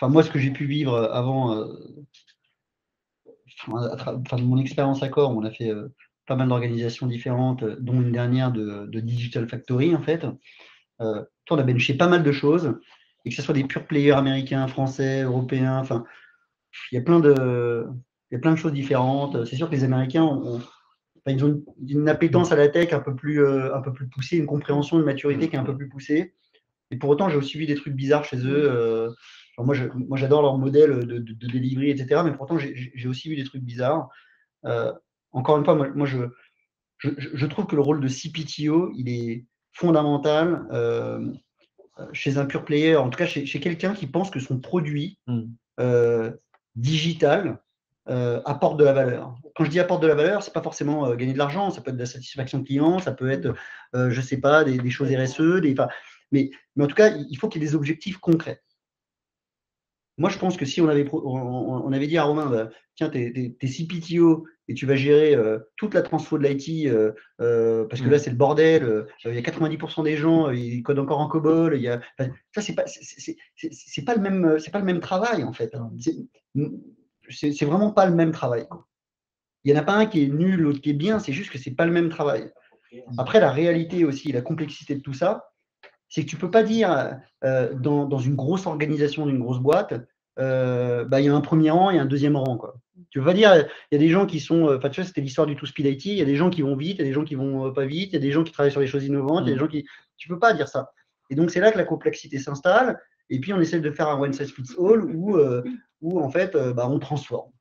moi, ce que j'ai pu vivre avant, de mon expérience à Corps, on a fait pas mal d'organisations différentes, dont une dernière de Digital Factory, en fait. On a benché pas mal de choses, et que ce soit des pure players américains, français, européens, enfin, il y a plein de choses différentes. C'est sûr que les Américains ils ont une appétence à la tech un peu plus poussée, une compréhension, une maturité qui est un peu plus poussée. Et pour autant, j'ai aussi vu des trucs bizarres chez eux. Moi, j'adore leur modèle de delivery, etc. Mais pourtant, j'ai aussi vu des trucs bizarres. Encore une fois, moi je trouve que le rôle de CPTO, il est fondamental chez un pure player, en tout cas chez quelqu'un qui pense que son produit digital apporte de la valeur. Quand je dis apporte de la valeur, c'est pas forcément gagner de l'argent, ça peut être de la satisfaction client, ça peut être, je sais pas, des choses RSE, mais en tout cas, il faut qu'il y ait des objectifs concrets. Moi, je pense que si on avait dit à Romain, bah, tiens, t'es CPTO et tu vas gérer toute la transfo de l'IT, parce que là, c'est le bordel, il y a 90% des gens, ils codent encore en COBOL, ça, c'est pas le même travail, en fait. C'est vraiment pas le même travail, quoi. Il n'y en a pas un qui est nul, l'autre qui est bien, c'est juste que c'est pas le même travail. Après, la réalité aussi, la complexité de tout ça, c'est que tu peux pas dire dans une grosse organisation d'une grosse boîte, il y a un premier rang et un deuxième rang, quoi. Tu peux pas dire, il y a des gens qui sont, tu vois, c'était l'histoire du two-speed IT, il y a des gens qui vont vite, il y a des gens qui vont pas vite, il y a des gens qui travaillent sur des choses innovantes, il y a des gens qui, tu peux pas dire ça. Et donc c'est là que la complexité s'installe. Et puis on essaie de faire un one size fits all où en fait, on transforme.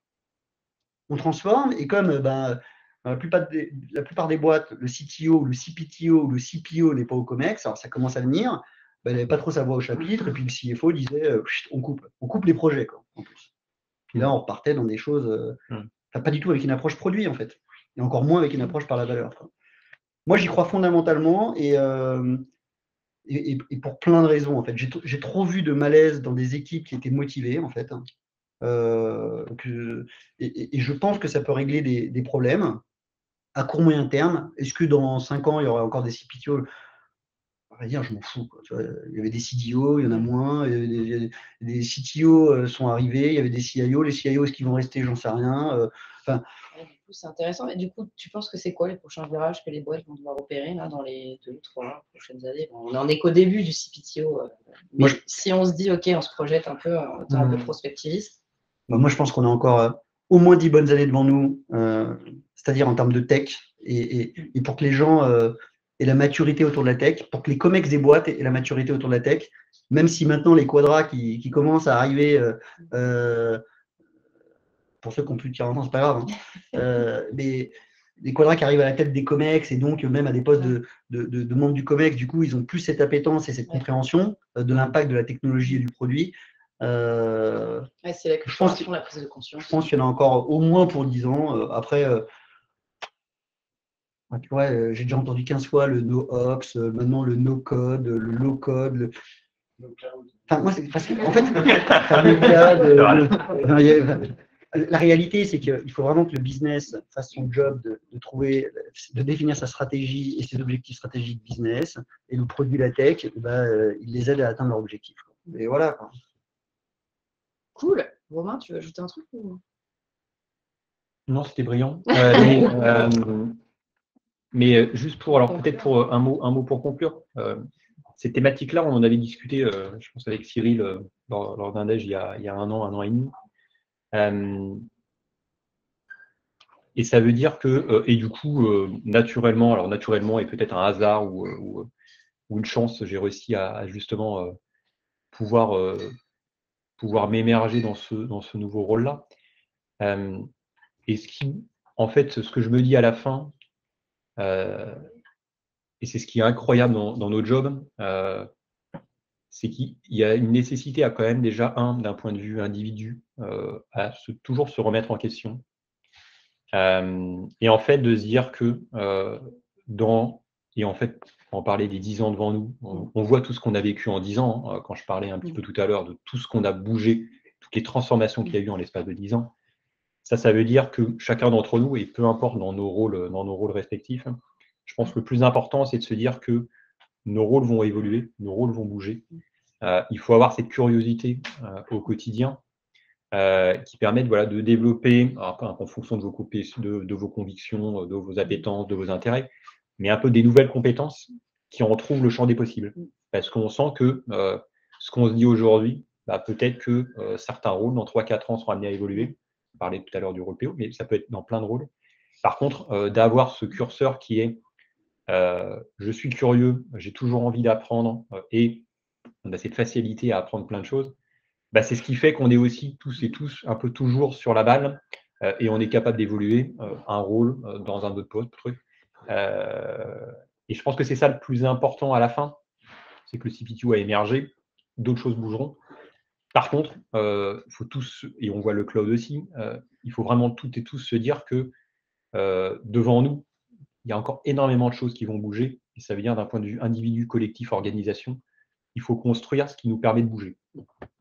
On transforme et comme la plupart des boîtes, le CTO, le CPTO ou le CPO n'est pas au COMEX, alors ça commence à venir, elle n'avait pas trop sa voix au chapitre, et puis le CFO disait on coupe les projets, quoi, en plus. Et là, on repartait dans des choses, pas du tout avec une approche produit, en fait, et encore moins avec une approche par la valeur, quoi. Moi, j'y crois fondamentalement, et pour plein de raisons, en fait. J'ai trop vu de malaise dans des équipes qui étaient motivées, en fait. Et je pense que ça peut régler des problèmes à court moyen terme. Est-ce que dans 5 ans, il y aura encore des CPTO? On va dire, je m'en fous, quoi. Tu vois, il y avait des CDO, il y en a moins. Des CTO sont arrivés, il y avait des CIO. Les CIO, est-ce qu'ils vont rester? J'en sais rien. Du coup, c'est intéressant. Et du coup, tu penses que c'est quoi les prochains virages que les boîtes vont devoir opérer là, dans les 2 ou 3 prochaines années? On n'en est qu'au début du CPTO. Mais si on se dit, OK, on se projette un peu en étant un peu prospectiviste. Moi, je pense qu'on a encore au moins 10 bonnes années devant nous, c'est-à-dire en termes de tech, et pour que les gens aient la maturité autour de la tech, pour que les COMEX des boîtes aient la maturité autour de la tech, même si maintenant les quadras qui commencent à arriver, pour ceux qui ont plus de 40 ans, c'est pas grave, hein, mais les quadras qui arrivent à la tête des COMEX et donc même à des postes de membres du COMEX, du coup, ils ont plus cette appétence et cette compréhension de l'impact de la technologie et du produit. C'est la culturation, la prise de conscience. Je pense qu'il y en a encore au moins pour 10 ans. Après, j'ai déjà entendu 15 fois le no-ops, maintenant le no-code, le low-code. Enfin, moi, c'est parce qu'en fait, la réalité, c'est qu'il faut vraiment que le business fasse son job de définir sa stratégie et ses objectifs stratégiques business, et le produit, la tech, il les aide à atteindre leur objectif. Et voilà, quoi. Cool. Romain, tu veux ajouter un truc ou... Non, c'était brillant. Mais juste pour, alors peut-être pour un mot pour conclure. Ces thématiques-là, on en avait discuté, je pense, avec Cyril lors d'un déj il y a un an et demi. Et ça veut dire que, et du coup, naturellement, et peut-être un hasard ou une chance, j'ai réussi à justement pouvoir m'émerger dans ce nouveau rôle-là. Et ce que je me dis à la fin, et c'est ce qui est incroyable dans nos jobs, c'est qu'il y a une nécessité à quand même déjà, d'un point de vue individu, à toujours se remettre en question. Et en fait, de se dire que et en fait, en parler des 10 ans devant nous, on voit tout ce qu'on a vécu en 10 ans, hein, quand je parlais un petit peu tout à l'heure de tout ce qu'on a bougé, toutes les transformations qu'il y a eu en l'espace de 10 ans. Ça veut dire que chacun d'entre nous, et peu importe dans nos rôles respectifs, Je pense que le plus important, c'est de se dire que nos rôles vont évoluer, nos rôles vont bouger. Il faut avoir cette curiosité au quotidien qui permet de développer, en fonction de vos convictions, de vos appétences, de vos intérêts, mais un peu des nouvelles compétences qui en trouvent le champ des possibles. Parce qu'on sent que ce qu'on se dit aujourd'hui, peut-être que certains rôles, dans 3-4 ans, seront amenés à évoluer. On parlait tout à l'heure du rôle PO, mais ça peut être dans plein de rôles. Par contre, d'avoir ce curseur qui est je suis curieux, j'ai toujours envie d'apprendre et on a cette facilité à apprendre plein de choses, c'est ce qui fait qu'on est aussi tous et tous un peu toujours sur la balle et on est capable d'évoluer un rôle dans un autre poste. Et je pense que c'est ça le plus important à la fin, c'est que le CPTO a émergé, d'autres choses bougeront. Par contre, il faut tous, et on voit le cloud aussi, il faut vraiment toutes et tous se dire que devant nous, il y a encore énormément de choses qui vont bouger, et ça veut dire d'un point de vue individu, collectif, organisation, il faut construire ce qui nous permet de bouger.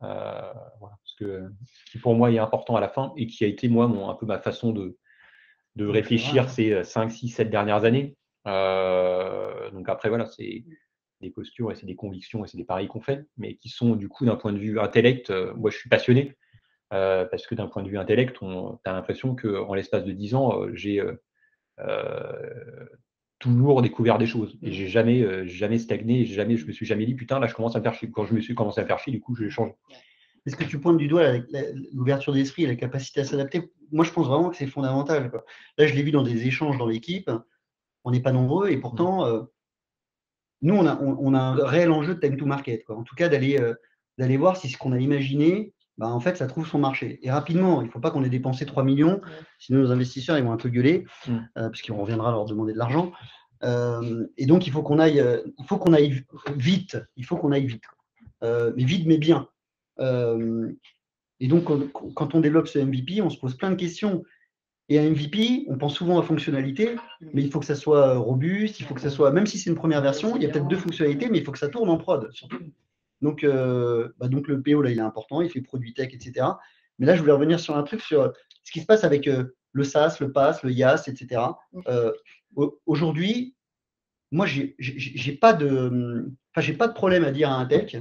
Ce qui pour moi est important à la fin, et qui a été moi un peu ma façon de réfléchir ces 5, 6, 7 dernières années. Donc après, c'est des postures, et c'est des convictions, et c'est des paris qu'on fait, mais qui sont du coup d'un point de vue intellect, moi je suis passionné, parce que d'un point de vue intellect, tu as l'impression qu'en l'espace de 10 ans, j'ai toujours découvert des choses et j'ai jamais stagné, je me suis jamais dit putain là je commence à me faire chier. Quand je me suis commencé à me faire chier, du coup j'ai changé. Est-ce que tu pointes du doigt avec l'ouverture d'esprit et la capacité à s'adapter? Moi je pense vraiment que c'est fondamental, quoi. Là je l'ai vu dans des échanges dans l'équipe, on n'est pas nombreux et pourtant nous on a un réel enjeu de time to market, quoi. En tout cas d'aller voir si ce qu'on a imaginé, en fait, ça trouve son marché. Et rapidement, il ne faut pas qu'on ait dépensé 3 millions, sinon nos investisseurs ils vont un peu gueuler, puisqu'on reviendra leur demander de l'argent. Et donc, il faut qu'on aille vite. Il faut qu'on aille vite. Mais vite, mais bien. Et donc, quand on développe ce MVP, on se pose plein de questions. Et un MVP, on pense souvent à fonctionnalité, mais il faut que ça soit robuste, il faut que ça soit, même si c'est une première version, il y a peut-être 2 fonctionnalités, mais il faut que ça tourne en prod, surtout. Donc le PO, là, il est important, il fait produit tech, etc. Mais là, je voulais revenir sur un truc, sur ce qui se passe avec le SaaS, le PaaS, le IaaS, etc. Aujourd'hui, moi, j'ai pas de problème à dire à un tech,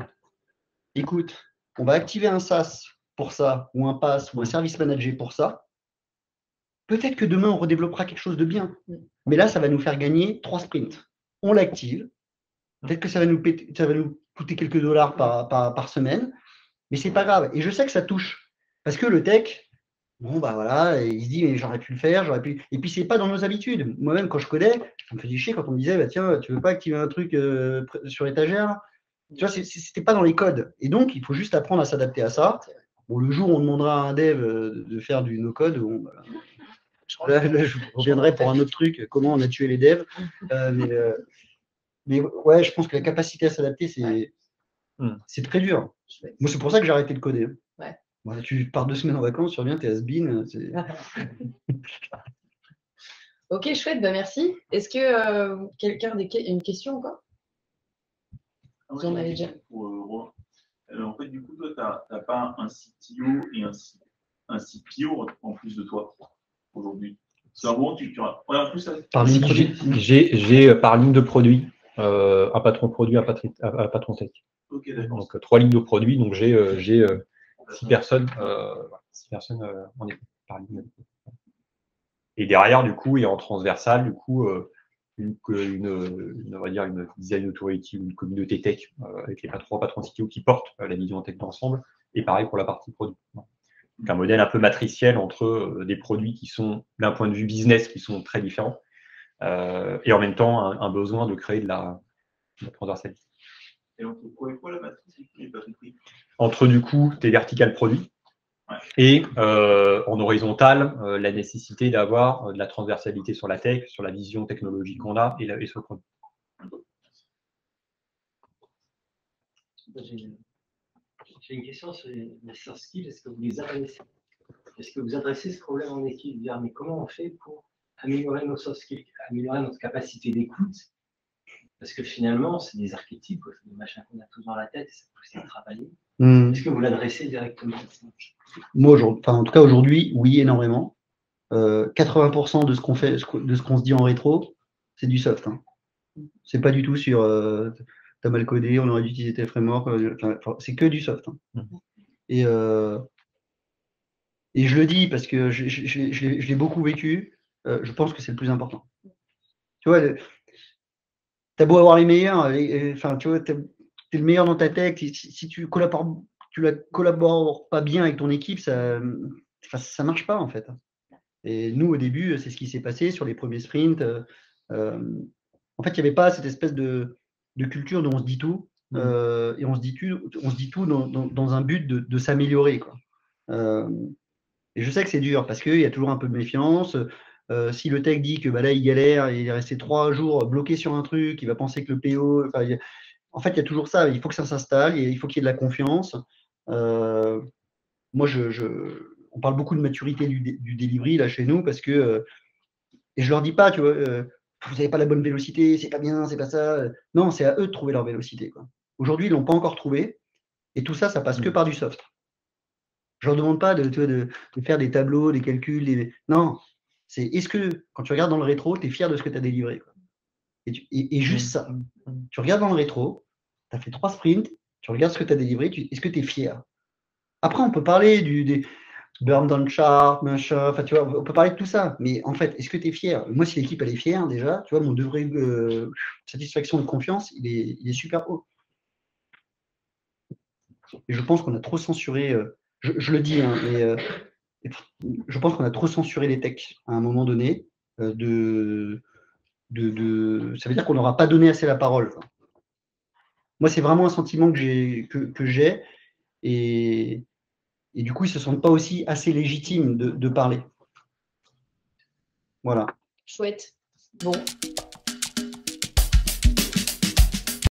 écoute, on va activer un SaaS pour ça, ou un PaaS, ou un service manager pour ça. Peut-être que demain, on redéveloppera quelque chose de bien. Mais là, ça va nous faire gagner 3 sprints. On l'active. Peut-être que ça va nous coûter quelques dollars par semaine, mais c'est pas grave. Et je sais que ça touche. Parce que le tech, il se dit, mais j'aurais pu le faire, j'aurais pu. Et puis, c'est pas dans nos habitudes. Moi-même, quand je codais, ça me faisait chier quand on me disait, tiens, tu veux pas activer un truc sur l'étagère? Tu vois, c'était pas dans les codes. Et donc, il faut juste apprendre à s'adapter à ça. Bon, le jour où on demandera à un dev de faire du no-code, là, je reviendrai pour un autre truc, comment on a tué les devs. Mais ouais, je pense que la capacité à s'adapter, c'est très dur. Moi, c'est pour ça que j'ai arrêté de coder. Ouais. Tu pars 2 semaines en vacances, tu reviens, t'es has-been. Ok, chouette, merci. Est-ce que quelqu'un a une question encore? Vous en avez déjà. En fait, du coup, toi, tu n'as pas un CTO et un CPO en plus de toi aujourd'hui. C'est un bon, en plus, par ligne de produit. J'ai par ligne de produit un patron produit, un patron tech. Ok, d'accord. Donc 3 lignes de produit. Donc j'ai 6 personnes, en équipe par ligne. Et derrière, du coup, et en transversal, du coup, on va dire une design authority ou une communauté tech avec les 3 patrons CTO qui portent la vision tech d'ensemble. Et pareil pour la partie produit. Donc un modèle un peu matriciel entre des produits qui sont, d'un point de vue business, qui sont très différents, et en même temps un besoin de créer de la transversalité. Et entre quoi et quoi la matrice? Je n'ai pas compris. Entre du coup tes verticales produits et en horizontal la nécessité d'avoir de la transversalité sur la tech, sur la vision technologique qu'on a et sur le produit. J'ai une question sur les soft skills. Est-ce que vous les adressez? Est-ce que vous adressez ce problème en équipe? Mais comment on fait pour améliorer nos soft skills, améliorer notre capacité d'écoute? Parce que finalement, c'est des archétypes, c'est des machins qu'on a tous dans la tête, ça peut se travailler. Est-ce que vous l'adressez directement? Moi, en tout cas aujourd'hui, oui, énormément. 80% de ce qu'on fait, de ce qu'on se dit en rétro, c'est du soft. Hein. C'est pas du tout sur t'as mal codé, on aurait dû utiliser tel framework. C'est que du soft. Hein. Et je le dis parce que je l'ai beaucoup vécu. Je pense que c'est le plus important. Tu vois, t'as beau avoir les meilleurs, tu vois, t'es le meilleur dans ta tech. Si tu la collabores pas bien avec ton équipe, ça marche pas en fait. Et nous, au début, c'est ce qui s'est passé sur les premiers sprints. En fait, il n'y avait pas cette espèce de culture dont on se dit tout. Et on se dit tout dans un but de s'améliorer. Et je sais que c'est dur parce qu'il y a toujours un peu de méfiance. Si le tech dit que là, il galère, il est resté 3 jours bloqué sur un truc, il va penser que le PO. En fait, il y a toujours ça. Il faut que ça s'installe, il faut qu'il y ait de la confiance. Moi, on parle beaucoup de maturité du delivery là chez nous parce que, et je leur dis pas, tu vois, vous n'avez pas la bonne vélocité, c'est pas bien, c'est pas ça. Non, c'est à eux de trouver leur vélocité. Aujourd'hui, ils l'ont pas encore trouvé, et tout ça, ça passe que par du soft. Je leur demande pas de faire des tableaux, des calculs, non. C'est est-ce que quand tu regardes dans le rétro, tu es fier de ce que tu as délivré. Et juste ça. Tu regardes dans le rétro, tu as fait 3 sprints, tu regardes ce que tu as délivré, est-ce que tu es fier? Après, on peut parler des burn down chart, machin, tu vois, on peut parler de tout ça. Mais en fait, est-ce que tu es fier? Moi, si l'équipe elle est fière, déjà, tu vois, mon degré de satisfaction de confiance, il est super haut. Et je pense qu'on a trop censuré, je le dis, hein, mais je pense qu'on a trop censuré les techs à un moment donné. Ça veut dire qu'on n'aura pas donné assez la parole. Moi, c'est vraiment un sentiment que j'ai. Et du coup, ils ne se sentent pas aussi assez légitimes de parler. Voilà. Chouette. Bon.